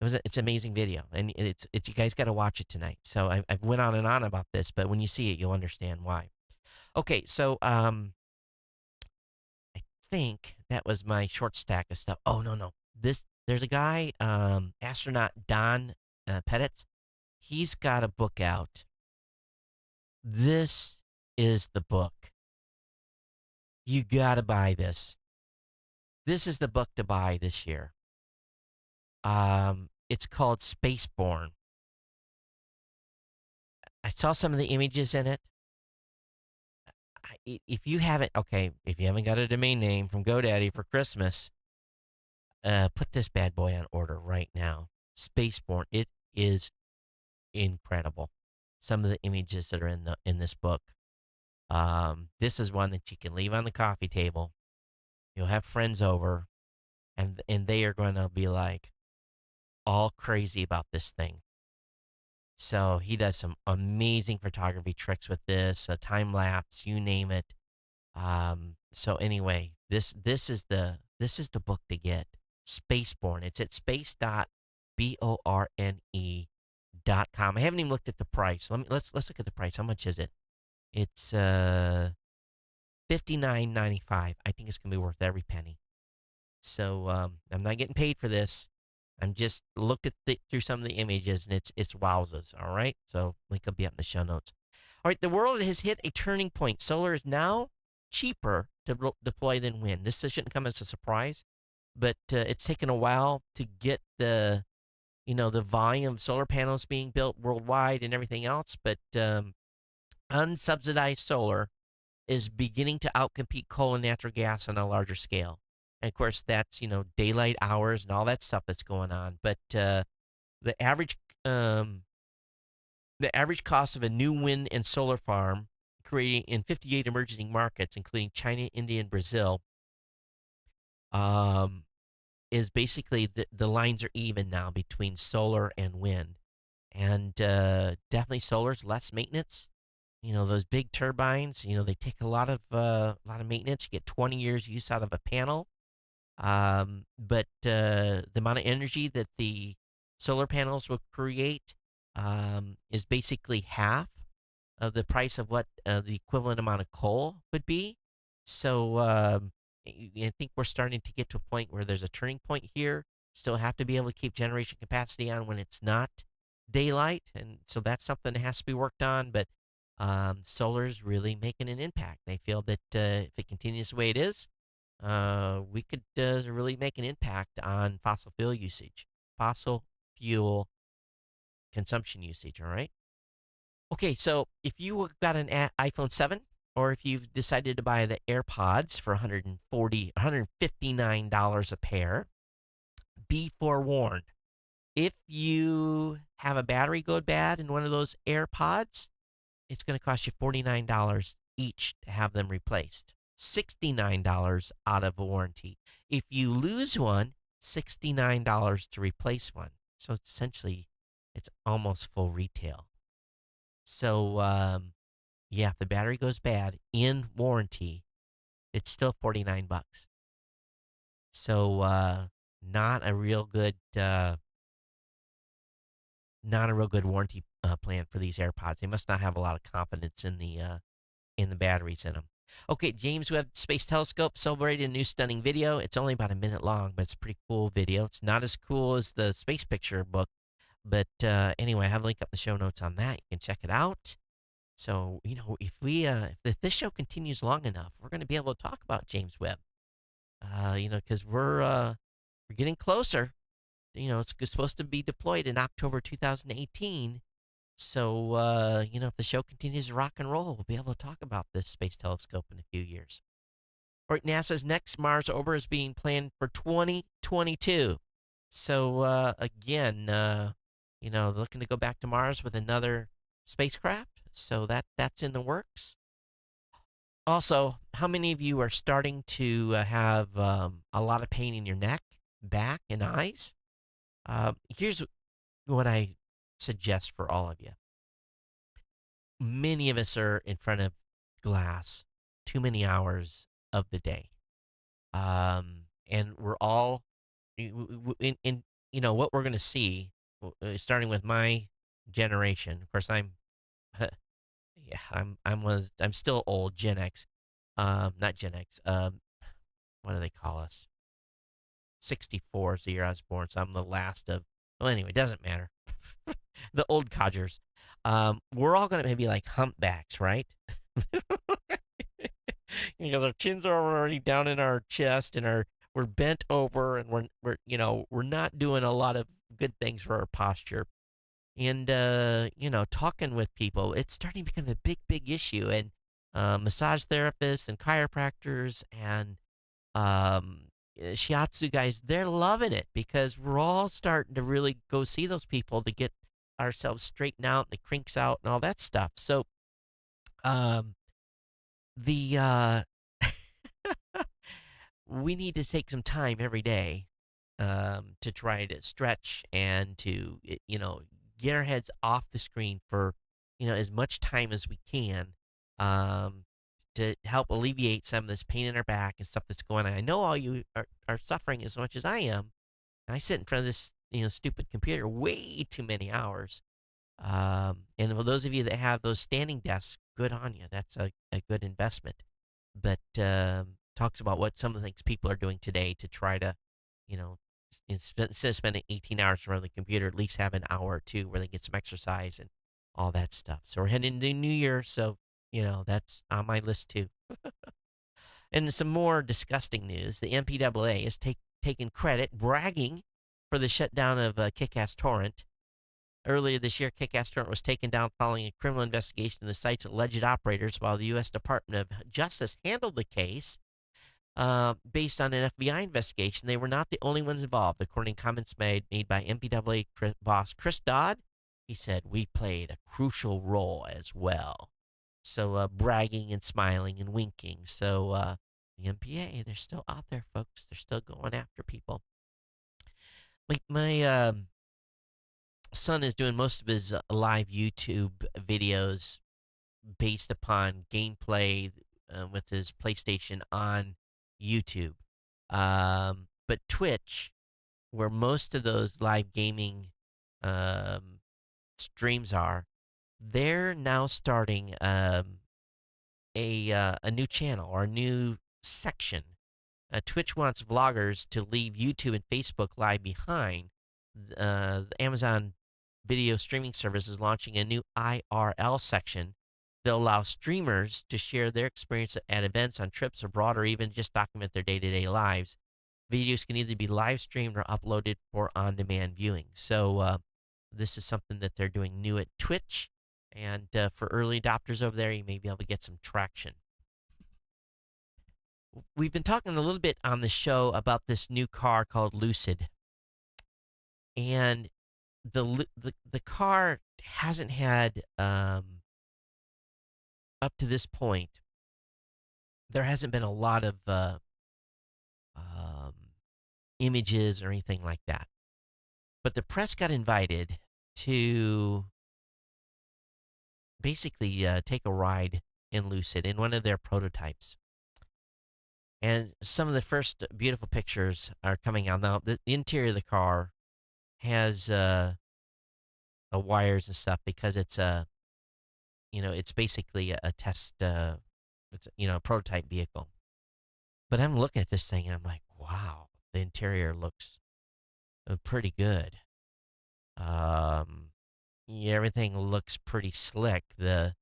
it's an amazing video, and it's you guys got to watch it tonight. So I've went on and on about this, but when you see it, you'll understand why. Okay, so I think that was my short stack of stuff. Oh no, there's a guy, astronaut Don Pettit. He's got a book out. This is the book. You got to buy this. This is the book to buy this year. It's called Spaceborne. I saw some of the images in it. If you haven't got a domain name from GoDaddy for Christmas, put this bad boy on order right now. Spaceborne. It is incredible. Some of the images that are in this book. This is one that you can leave on the coffee table. You'll have friends over, and they are going to be like all crazy about this thing. So he does some amazing photography tricks with this, time lapse, you name it. So anyway, this is the book to get. Spaceborne. It's at space.borne.com. I haven't even looked at the price. Let's look at the price. How much is it? It's $59.95. I think it's gonna be worth every penny. So I'm not getting paid for this. I'm just looked at through some of the images, and it's wowzers. All right, so link will be up in the show notes. All right, the world has hit a turning point. Solar is now cheaper to deploy than wind. This shouldn't come as a surprise, but it's taken a while to get the volume of solar panels being built worldwide and everything else. But unsubsidized solar is beginning to outcompete coal and natural gas on a larger scale. And of course, that's daylight hours and all that stuff that's going on. But the average cost of a new wind and solar farm creating in 58 emerging markets, including China, India, and Brazil, is basically the lines are even now between solar and wind. And definitely solar's less maintenance. Those big turbines, they take a lot of maintenance. You get 20 years use out of a panel. But the amount of energy that the solar panels will create is basically half of the price of what the equivalent amount of coal would be. So I think we're starting to get to a point where there's a turning point here. Still have to be able to keep generation capacity on when it's not daylight, and so that's something that has to be worked on. But solar's really making an impact. They feel that if it continues the way it is, we could really make an impact on fossil fuel consumption usage. All right. Okay, so if you got an iPhone 7, or if you've decided to buy the AirPods for $159 a pair, be forewarned. If you have a battery go bad in one of those AirPods, it's going to cost you $49 each to have them replaced. $69 out of a warranty. If you lose one, $69 to replace one. So essentially, it's almost full retail. So yeah, if the battery goes bad in warranty, it's still $49. So not a real good warranty plan for these AirPods. They must not have a lot of confidence in the batteries in them. Okay, James Webb Space Telescope celebrated a new stunning video. It's only about a minute long, but it's a pretty cool video. It's not as cool as the space picture book, but anyway, I have a link up in the show notes on that. You can check it out. So if this show continues long enough, we're going to be able to talk about James Webb. Because we're getting closer. It's supposed to be deployed in October 2018. So, if the show continues to rock and roll, we'll be able to talk about this space telescope in a few years. All right, NASA's next Mars orbit is being planned for 2022. So, again, looking to go back to Mars with another spacecraft. So that's in the works. Also, how many of you are starting to have a lot of pain in your neck, back, and eyes? Here's what I suggest for all of you. Many of us are in front of glass too many hours of the day. And we're all in what we're going to see, starting with my generation. Of course, I'm I'm still old, Gen X. Not Gen X. What do they call us? 64 is the year I was born, so I'm the last of. Well, anyway, it doesn't matter. The old codgers. We're all gonna be like humpbacks, right? Because our chins are already down in our chest, and we're bent over, and we're not doing a lot of good things for our posture. And talking with people, it's starting to become a big issue. And massage therapists and chiropractors and shiatsu guys, they're loving it because we're all starting to really go see those people to get ourselves straightened out and the crinks out and all that stuff. So the we need to take some time every day to try to stretch and to get our heads off the screen for as much time as we can, to help alleviate some of this pain in our back and stuff that's going on. I know all you are suffering as much as I am. I sit in front of this stupid computer way too many hours. And for those of you that have those standing desks, good on you. That's a good investment. But talks about what some of the things people are doing today to try to, instead of spending 18 hours in front of the computer, at least have an hour or two where they get some exercise and all that stuff. So we're heading into the new year, so that's on my list too. And some more disgusting news: the MPAA has taken credit, bragging for the shutdown of Kick-Ass Torrent. Earlier this year, Kick-Ass Torrent was taken down following a criminal investigation of the site's alleged operators, while the U.S. Department of Justice handled the case. Based on an FBI investigation, they were not the only ones involved, according to comments made by MPAA boss Chris Dodd. He said, "We played a crucial role as well." So bragging and smiling and winking. So the MPA, they're still out there, folks. They're still going after people. My son is doing most of his live YouTube videos based upon gameplay with his PlayStation on YouTube. But Twitch, where most of those live gaming streams are, they're now starting a new channel or a new section. Twitch wants vloggers to leave YouTube and Facebook Live behind. The Amazon video streaming service is launching a new IRL section that will allow streamers to share their experience at events, on trips abroad, or even just document their day-to-day lives. Videos can either be live streamed or uploaded for on-demand viewing. So this is something that they're doing new at Twitch. And for early adopters over there, you may be able to get some traction. We've been talking a little bit on the show about this new car called Lucid. And the car hasn't had, up to this point, there hasn't been a lot of um, images or anything like that. But the press got invited to basically take a ride in Lucid in one of their prototypes. And some of the first beautiful pictures are coming out. Now, the interior of the car has wires and stuff because it's it's basically a test, it's a prototype vehicle. But I'm looking at this thing and I'm like, wow, the interior looks pretty good. Yeah, everything looks pretty slick. The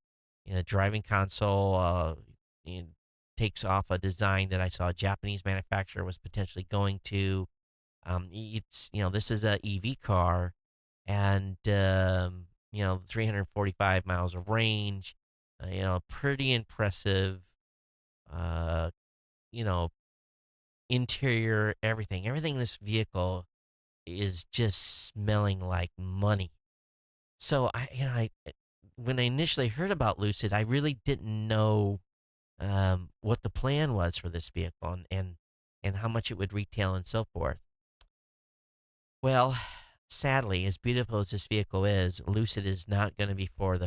driving console you know, takes off a design that I saw a Japanese manufacturer was potentially going to. It's this is a EV car, and 345 miles of range. Pretty impressive. Uh, you know, interior, everything. Everything in this vehicle is just smelling like money. So when I initially heard about Lucid, I really didn't know what the plan was for this vehicle and how much it would retail and so forth. Well, sadly, as beautiful as this vehicle is, Lucid is not going to be for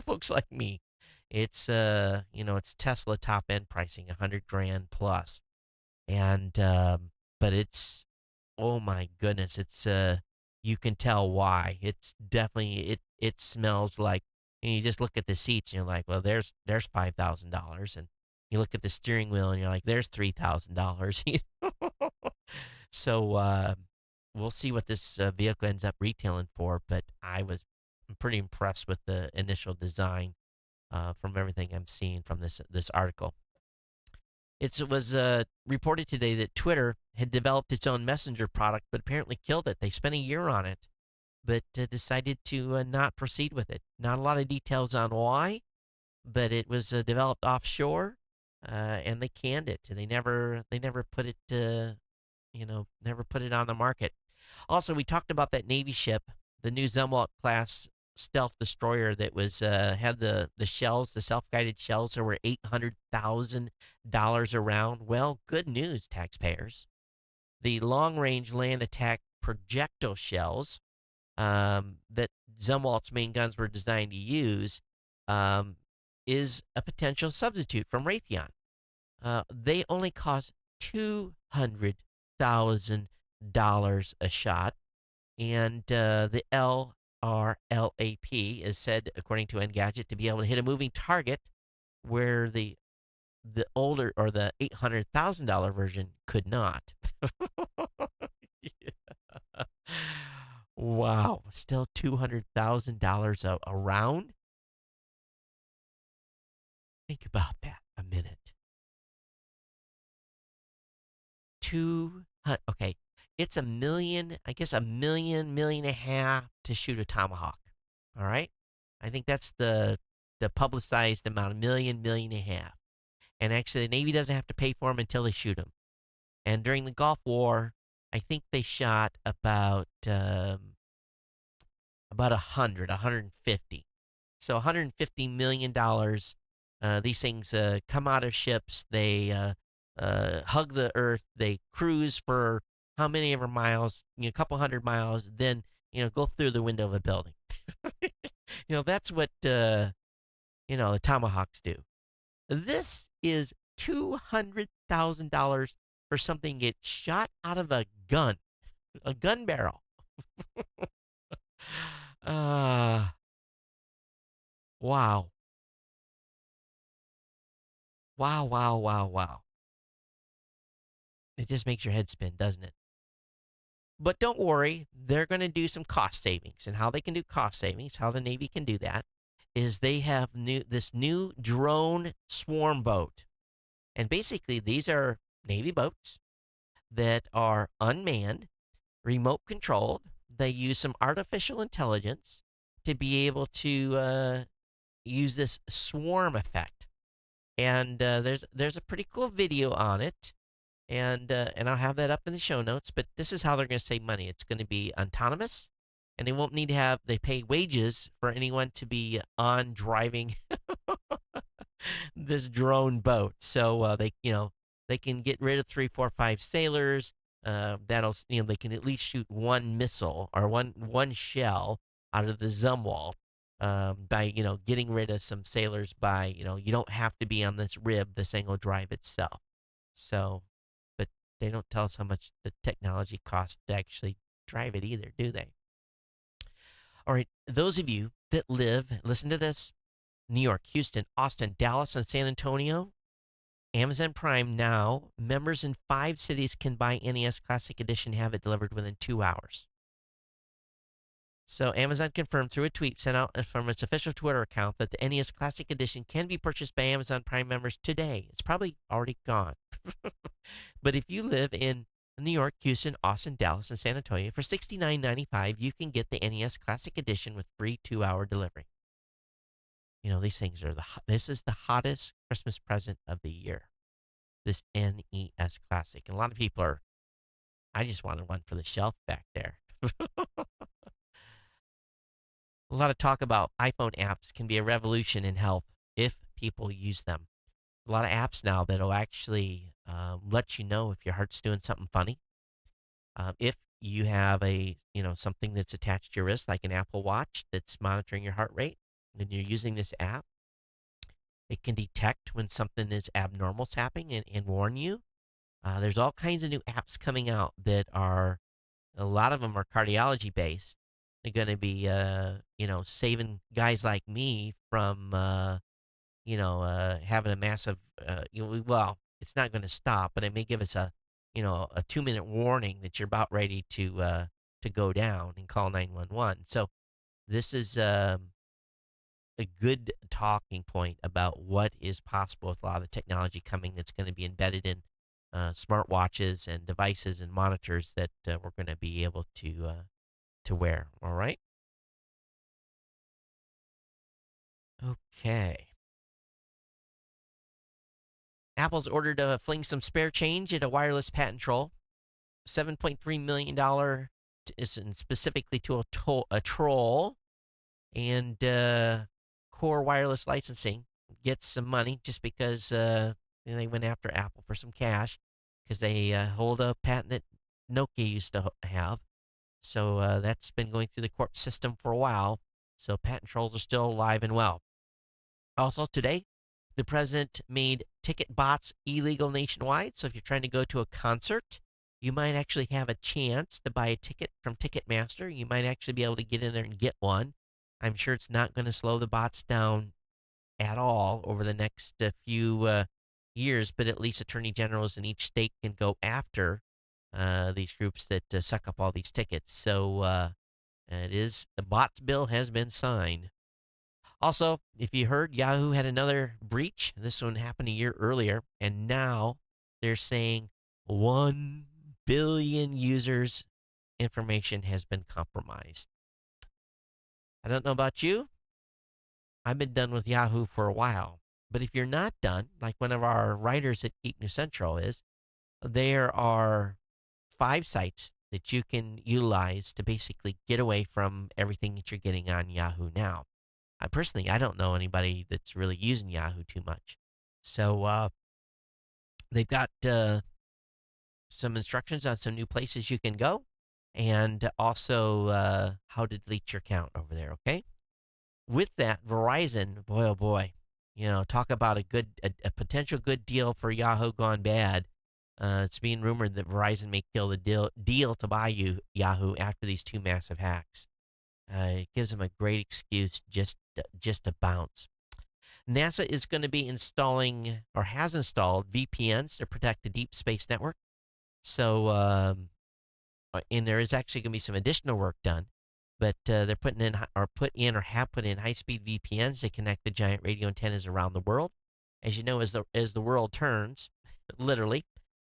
folks like me. It's it's Tesla top end pricing, 100 grand plus, and but it's, oh my goodness, it's you can tell why. It's definitely, it smells like, and you just look at the seats and you're like, well, there's $5,000, and you look at the steering wheel and you're like, there's $3,000. So we'll see what this vehicle ends up retailing for, but I'm pretty impressed with the initial design from everything I'm seeing from this article. It was reported today that Twitter had developed its own messenger product, but apparently killed it. They spent a year on it, but decided to not proceed with it. Not a lot of details on why, but it was developed offshore, and they canned it. And they never put it, never put it on the market. Also, we talked about that Navy ship, the new Zumwalt class stealth destroyer that was had the shells, the self-guided shells that were $800,000 around. Well, good news, taxpayers. The long-range land attack projectile shells that Zumwalt's main guns were designed to use is a potential substitute from Raytheon. They only cost $200,000 a shot, and the LRLAP is said, according to Engadget, to be able to hit a moving target where the older, or the $800,000 version, could not. Yeah. Wow, still $200,000 a round. Think about that a minute. Okay, it's $1 million, I guess $1 million, million and a half to shoot a Tomahawk. All right, I think that's the publicized amount, $1 million, million and a half. And actually, the Navy doesn't have to pay for them until they shoot them. And during the Gulf War, I think they shot about 150. So $150 million. These things come out of ships. They hug the earth. They cruise for how many ever miles, a couple hundred miles, then go through the window of a building. That's what the Tomahawks do. This is $200,000 for something that shot out of a gun barrel. Wow. Wow, wow, wow, wow. It just makes your head spin, doesn't it? But don't worry, they're going to do some cost savings. And how they can do cost savings, how the Navy can do that, is they have this new drone swarm boat. And basically, these are Navy boats that are unmanned, remote controlled. They use some artificial intelligence to be able to use this swarm effect. And there's a pretty cool video on it, and I'll have that up in the show notes. But this is how they're going to save money. It's going to be autonomous, and they won't need to they pay wages for anyone to be on driving this drone boat. So they can get rid of 3, 4, 5 sailors. They can at least shoot one missile or one shell out of the Zumwalt by getting rid of some sailors. By you don't have to be on this rib. This thing will drive itself. So, but they don't tell us how much the technology costs to actually drive it either, do they? All right, those of you that listen to this: New York, Houston, Austin, Dallas, and San Antonio. Amazon Prime now, members in 5 cities can buy NES Classic Edition and have it delivered within 2 hours. So Amazon confirmed through a tweet sent out from its official Twitter account that the NES Classic Edition can be purchased by Amazon Prime members today. It's probably already gone. But if you live in New York, Houston, Austin, Dallas, and San Antonio, for $69.95, you can get the NES Classic Edition with free 2-hour delivery. These things are this is the hottest Christmas present of the year. This NES Classic. And a lot of people I just wanted one for the shelf back there. A lot of talk about iPhone apps can be a revolution in health if people use them. A lot of apps now that'll actually let you know if your heart's doing something funny. If you have something that's attached to your wrist, like an Apple Watch that's monitoring your heart rate, and you're using this app, it can detect when something is abnormal is happening and warn you. There's all kinds of new apps coming out that a lot of them are cardiology based. They're going to be, saving guys like me from, having a massive, well, it's not going to stop, but it may give us a 2-minute warning that you're about ready to go down and call 911. So this is a good talking point about what is possible with a lot of the technology coming that's going to be embedded in smartwatches and devices and monitors that we're going to be able to wear. All right. Okay. Apple's ordered to fling some spare change at a wireless patent troll. $7.3 million is specifically to a troll. And Core Wireless Licensing gets some money just because they went after Apple for some cash because they hold a patent that Nokia used to have. So that's been going through the court system for a while. So patent trolls are still alive and well. Also today, the president made ticket bots illegal nationwide. So if you're trying to go to a concert, you might actually have a chance to buy a ticket from Ticketmaster. You might actually be able to get in there and get one. I'm sure it's not going to slow the bots down at all over the next few years, but at least attorney generals in each state can go after these groups that suck up all these tickets. So the bots bill has been signed. Also, if you heard, Yahoo had another breach. This one happened a year earlier, and now they're saying 1 billion users' information has been compromised. I don't know about you. I've been done with Yahoo for a while. But if you're not done, like one of our writers at Geek News Central is, there are 5 sites that you can utilize to basically get away from everything that you're getting on Yahoo now. Personally, I don't know anybody that's really using Yahoo too much. So they've got some instructions on some new places you can go, and also how to delete your account over there, okay? With that, Verizon, boy, oh boy, talk about a potential good deal for Yahoo gone bad. It's being rumored that Verizon may kill the deal to buy Yahoo after these 2 massive hacks. It gives them a great excuse just to bounce. NASA is going to be installing, or has installed, VPNs to protect the deep space network. So, and there is actually going to be some additional work done, but they're put in high-speed VPNs to connect the giant radio antennas around the world. As you know, as the world turns, literally,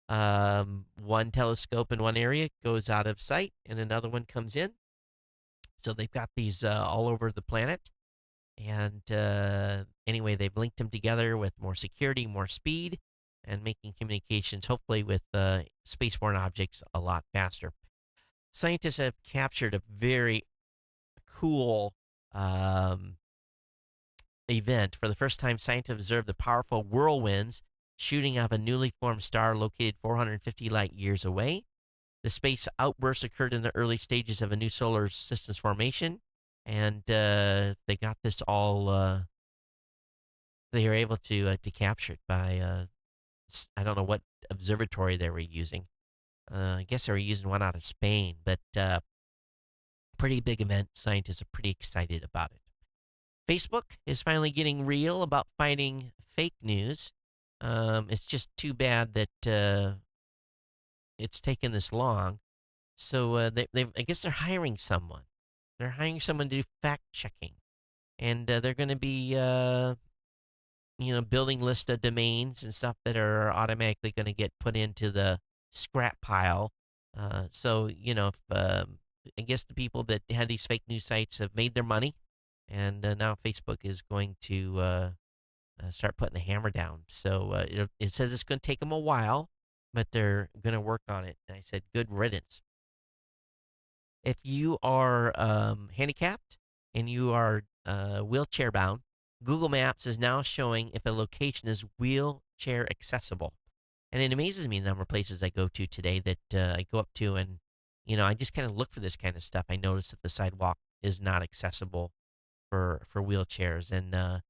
one telescope in one area goes out of sight, and another one comes in. So they've got these all over the planet. And anyway, they've linked them together with more security, more speed, and making communications, hopefully with spaceborne objects, a lot faster. Scientists have captured a very cool event. For the first time, scientists observed the powerful whirlwinds shooting out of a newly formed star located 450 light years away. The space outburst occurred in the early stages of a new solar system's formation, and they got this all. They were able to capture it by I don't know what observatory they were using. I guess they were using one out of Spain, but pretty big event. Scientists are pretty excited about it. Facebook is finally getting real about fighting fake news. It's just too bad that it's taken this long. So I guess they're hiring someone. They're hiring someone to do fact checking, and they're going to be building list of domains and stuff that are automatically going to get put into the scrap pile. If, I guess the people that had these fake news sites have made their money, and now Facebook is going to start putting the hammer down. So it says it's going to take them a while, but they're going to work on it. And I said, good riddance. If you are handicapped and you are wheelchair bound, Google Maps is now showing if a location is wheelchair accessible. And it amazes me the number of places I go to today that I go up to, and I just kind of look for this kind of stuff. I notice that the sidewalk is not accessible for wheelchairs, and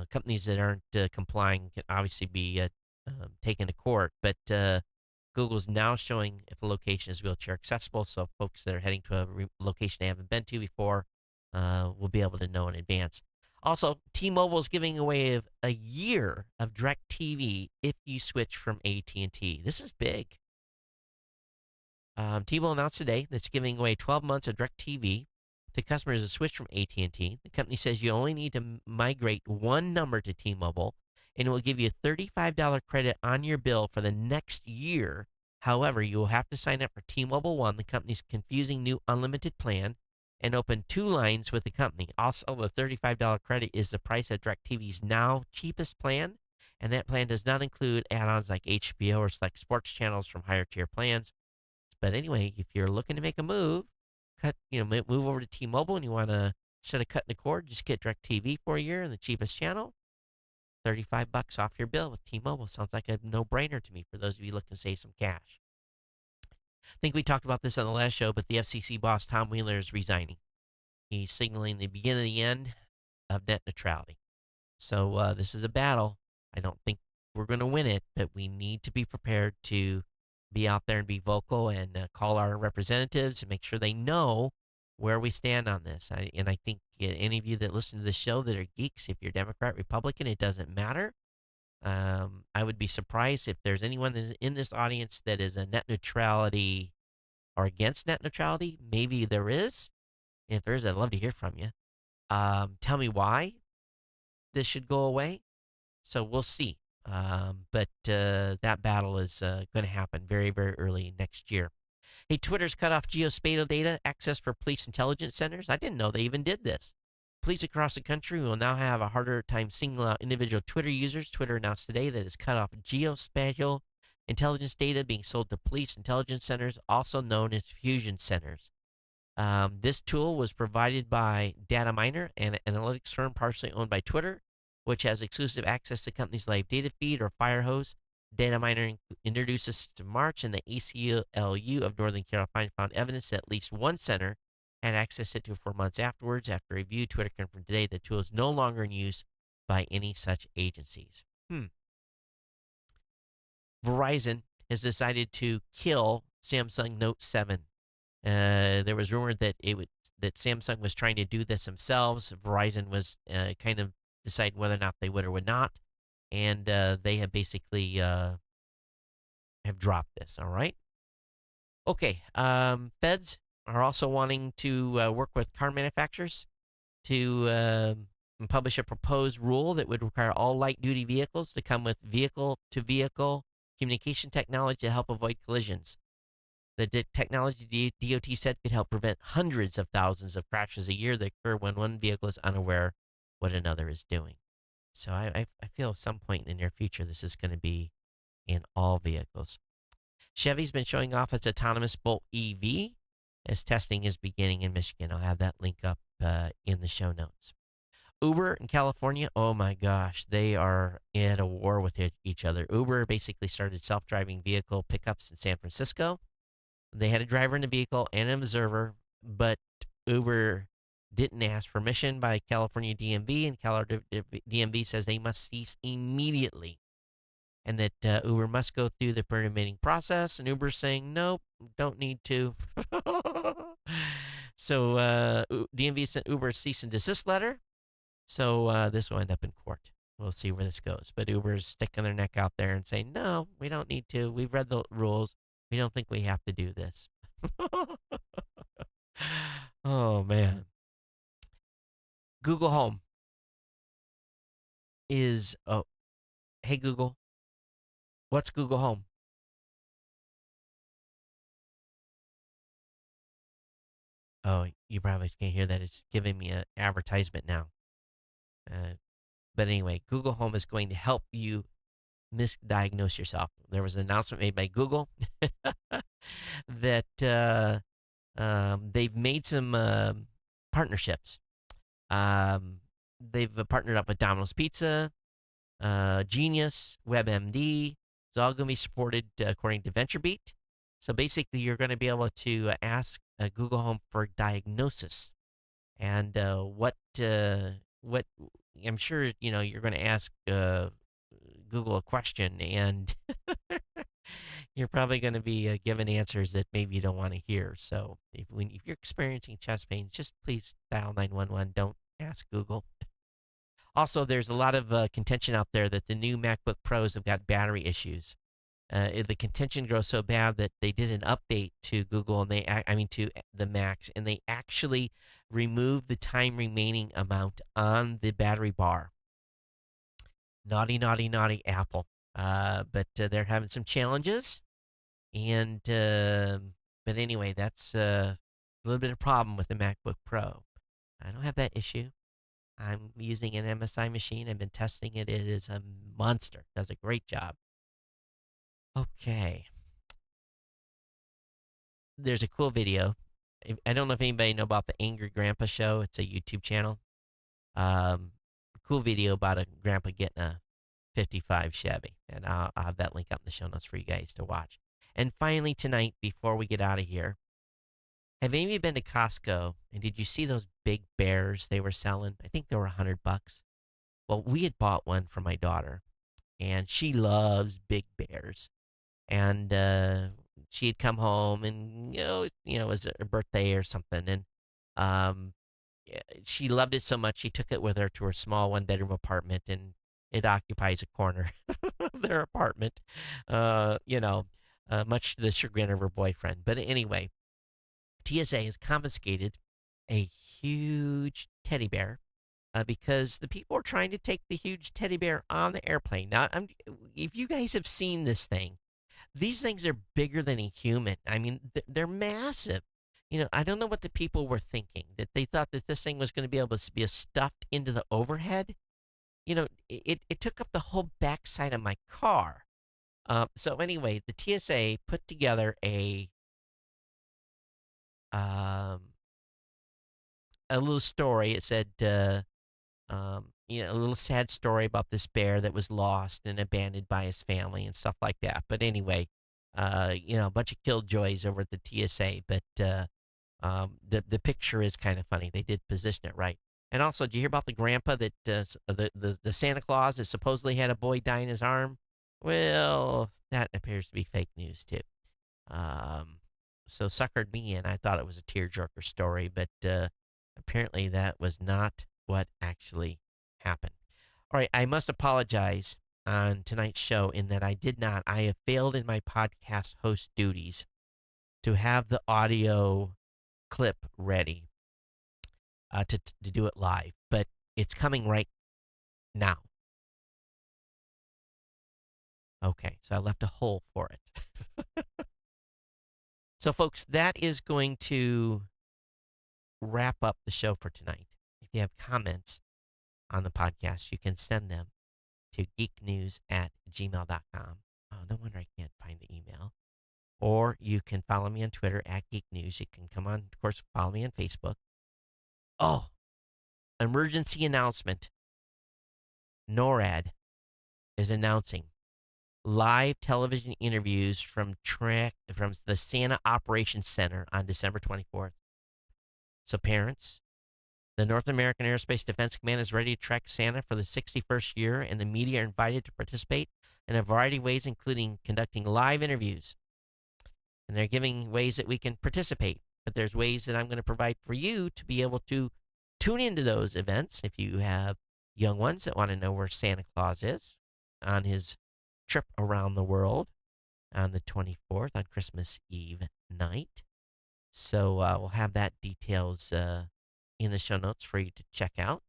companies that aren't complying can obviously be taken to court. But Google's now showing if a location is wheelchair accessible, so folks that are heading to a location they haven't been to before will be able to know in advance. Also, T-Mobile is giving away a year of DirecTV if you switch from AT&T. This is big. T-Mobile announced today that it's giving away 12 months of DirecTV to customers who switch from AT&T. The company says you only need to migrate one number to T-Mobile, and it will give you a $35 credit on your bill for the next year. However, you will have to sign up for T-Mobile One, the company's confusing new unlimited plan, and open 2 lines with the company. Also, the $35 credit is the price of DirecTV's now cheapest plan, and that plan does not include add-ons like HBO or select sports channels from higher tier plans. But anyway, if you're looking to make a move, move over to T-Mobile and you want to, instead of cutting the cord, just get DirecTV for a year and the cheapest channel, $35 off your bill with T-Mobile. Sounds like a no-brainer to me for those of you looking to save some cash. I think we talked about this on the last show, but the FCC boss, Tom Wheeler, is resigning. He's signaling the beginning of the end of net neutrality. So this is a battle. I don't think we're going to win it, but we need to be prepared to be out there and be vocal and call our representatives and make sure they know where we stand on this. I think any of you that listen to this show that are geeks, if you're Democrat, Republican, it doesn't matter. I would be surprised if there's anyone in this audience that is a net neutrality or against net neutrality. Maybe there is. If there is, I'd love to hear from you. Tell me why this should go away. So we'll see. But that battle is going to happen very, very early next year. Hey, Twitter's cut off geospatial data access for police intelligence centers. I didn't know they even did this. Police across the country will now have a harder time singling out individual Twitter users. Twitter announced today that it's cut off geospatial intelligence data being sold to police intelligence centers, also known as fusion centers. This tool was provided by Dataminer, an analytics firm partially owned by Twitter, which has exclusive access to companies' live data feed or Firehose. Dataminer introduced this in March, and the ACLU of Northern Carolina found evidence that at least one center had access to it 4 months afterwards. After review, Twitter confirmed today the tool is no longer in use by any such agencies. Verizon has decided to kill Samsung Note 7. There was rumor that that Samsung was trying to do this themselves. Verizon was kind of deciding whether or not they would or would not, and they have basically have dropped this. All right. Okay. Feds are also wanting to work with car manufacturers to publish a proposed rule that would require all light-duty vehicles to come with vehicle-to-vehicle communication technology to help avoid collisions. The technology DOT said could help prevent hundreds of thousands of crashes a year that occur when one vehicle is unaware what another is doing. So I feel at some point in the near future this is going to be in all vehicles. Chevy's been showing off its autonomous Bolt EV as testing is beginning in Michigan. I'll have that link up in the show notes. Uber in California, oh my gosh, they are at a war with each other. Uber basically started self-driving vehicle pickups in San Francisco. They had a driver in the vehicle and an observer, but Uber didn't ask permission by California DMV, and California DMV says they must cease immediately, and that Uber must go through the permitting process. And Uber's saying, nope, don't need to. So DMV sent Uber a cease and desist letter. So this will end up in court. We'll see where this goes. But Uber's sticking their neck out there and saying, no, we don't need to. We've read the rules. We don't think we have to do this. Oh, man. Google Home is, oh, hey, Google, what's Google Home? Oh, you probably can't hear that. It's giving me an advertisement now. But anyway, Google Home is going to help you misdiagnose yourself. There was an announcement made by Google that they've made some partnerships. They've partnered up with Domino's Pizza, Genius, WebMD. It's all going to be supported according to VentureBeat. So basically, you're going to be able to ask Google Home for diagnosis, and what I'm sure you're going to ask Google a question, and you're probably going to be given answers that maybe you don't want to hear. So if you're experiencing chest pain, just please dial 911. Don't ask Google. Also, there's a lot of contention out there that the new MacBook Pros have got battery issues. The contention grows so bad that they did an update to Google, and to the Macs, and they actually removed the time remaining amount on the battery bar. Naughty, naughty, naughty Apple. But they're having some challenges, and but anyway, that's a little bit of problem with the MacBook Pro. I don't have that issue. I'm using an MSI machine. I've been testing it. It is a monster. Does a great job. Okay. There's a cool video. I don't know if anybody know about the Angry Grandpa Show. It's a YouTube channel. Cool video about a grandpa getting a 55 Chevy. And I'll have that link up in the show notes for you guys to watch. And finally tonight, before we get out of here, have any of you been to Costco, and did you see those big bears they were selling? I think they were $100. Well, we had bought one for my daughter, and she loves big bears. And she had come home, and it was her birthday or something, and she loved it so much she took it with her to her small one-bedroom apartment, and it occupies a corner of their apartment. Much to the chagrin of her boyfriend. But anyway, TSA has confiscated a huge teddy bear because the people are trying to take the huge teddy bear on the airplane. Now, if you guys have seen this thing, these things are bigger than a human. I mean, they're massive. I don't know what the people were thinking, that they thought that this thing was going to be able to be stuffed into the overhead. It took up the whole backside of my car. So anyway, the TSA put together a little story. It said, a little sad story about this bear that was lost and abandoned by his family and stuff like that. But anyway, a bunch of killjoys over at the TSA. But the picture is kind of funny. They did position it right. And also, did you hear about the grandpa that the Santa Claus that supposedly had a boy die in his arm? Well, that appears to be fake news too. So suckered me in. I thought it was a tearjerker story, but apparently that was not what actually happened. All right, I must apologize on tonight's show in that I have failed in my podcast host duties to have the audio clip ready to do it live, but it's coming right now. Okay, so I left a hole for it. So, folks, that is going to wrap up the show for tonight. If you have comments on the podcast, you can send them to geeknews@gmail.com. Oh, no wonder I can't find the email. Or you can follow me on Twitter @geeknews. You can come on, of course, follow me on Facebook. Oh, emergency announcement. NORAD is announcing live television interviews from the Santa Operations Center on December 24th. So parents, the North American Aerospace Defense Command is ready to track Santa for the 61st year, and the media are invited to participate in a variety of ways, including conducting live interviews. And they're giving ways that we can participate, but there's ways that I'm going to provide for you to be able to tune into those events if you have young ones that want to know where Santa Claus is on his trip around the world on the 24th, on Christmas Eve night. So we'll have that details in the show notes for you to check out.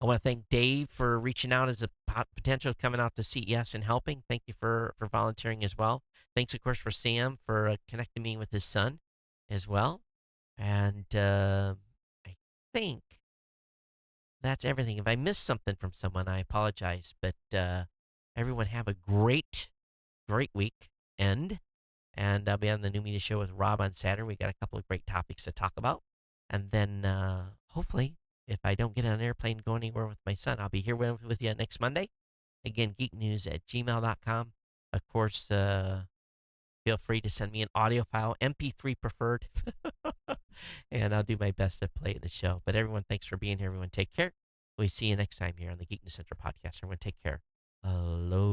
I want to thank Dave for reaching out as a potential coming out to CES and helping. Thank you for volunteering as well. Thanks, of course, for Sam for connecting me with his son as well. And I think that's everything. If I missed something from someone, I apologize. But everyone have a great week end. And I'll be on the New Media Show with Rob on Saturday. We got a couple of great topics to talk about. And then hopefully, if I don't get on an airplane going anywhere with my son, I'll be here with you next Monday. Again, geeknews@gmail.com. Of course, feel free to send me an audio file, MP3 preferred. And I'll do my best to play it in the show. But everyone, thanks for being here. Everyone, take care. We'll see you next time here on the Geek News Central podcast. Everyone, take care. Aloha.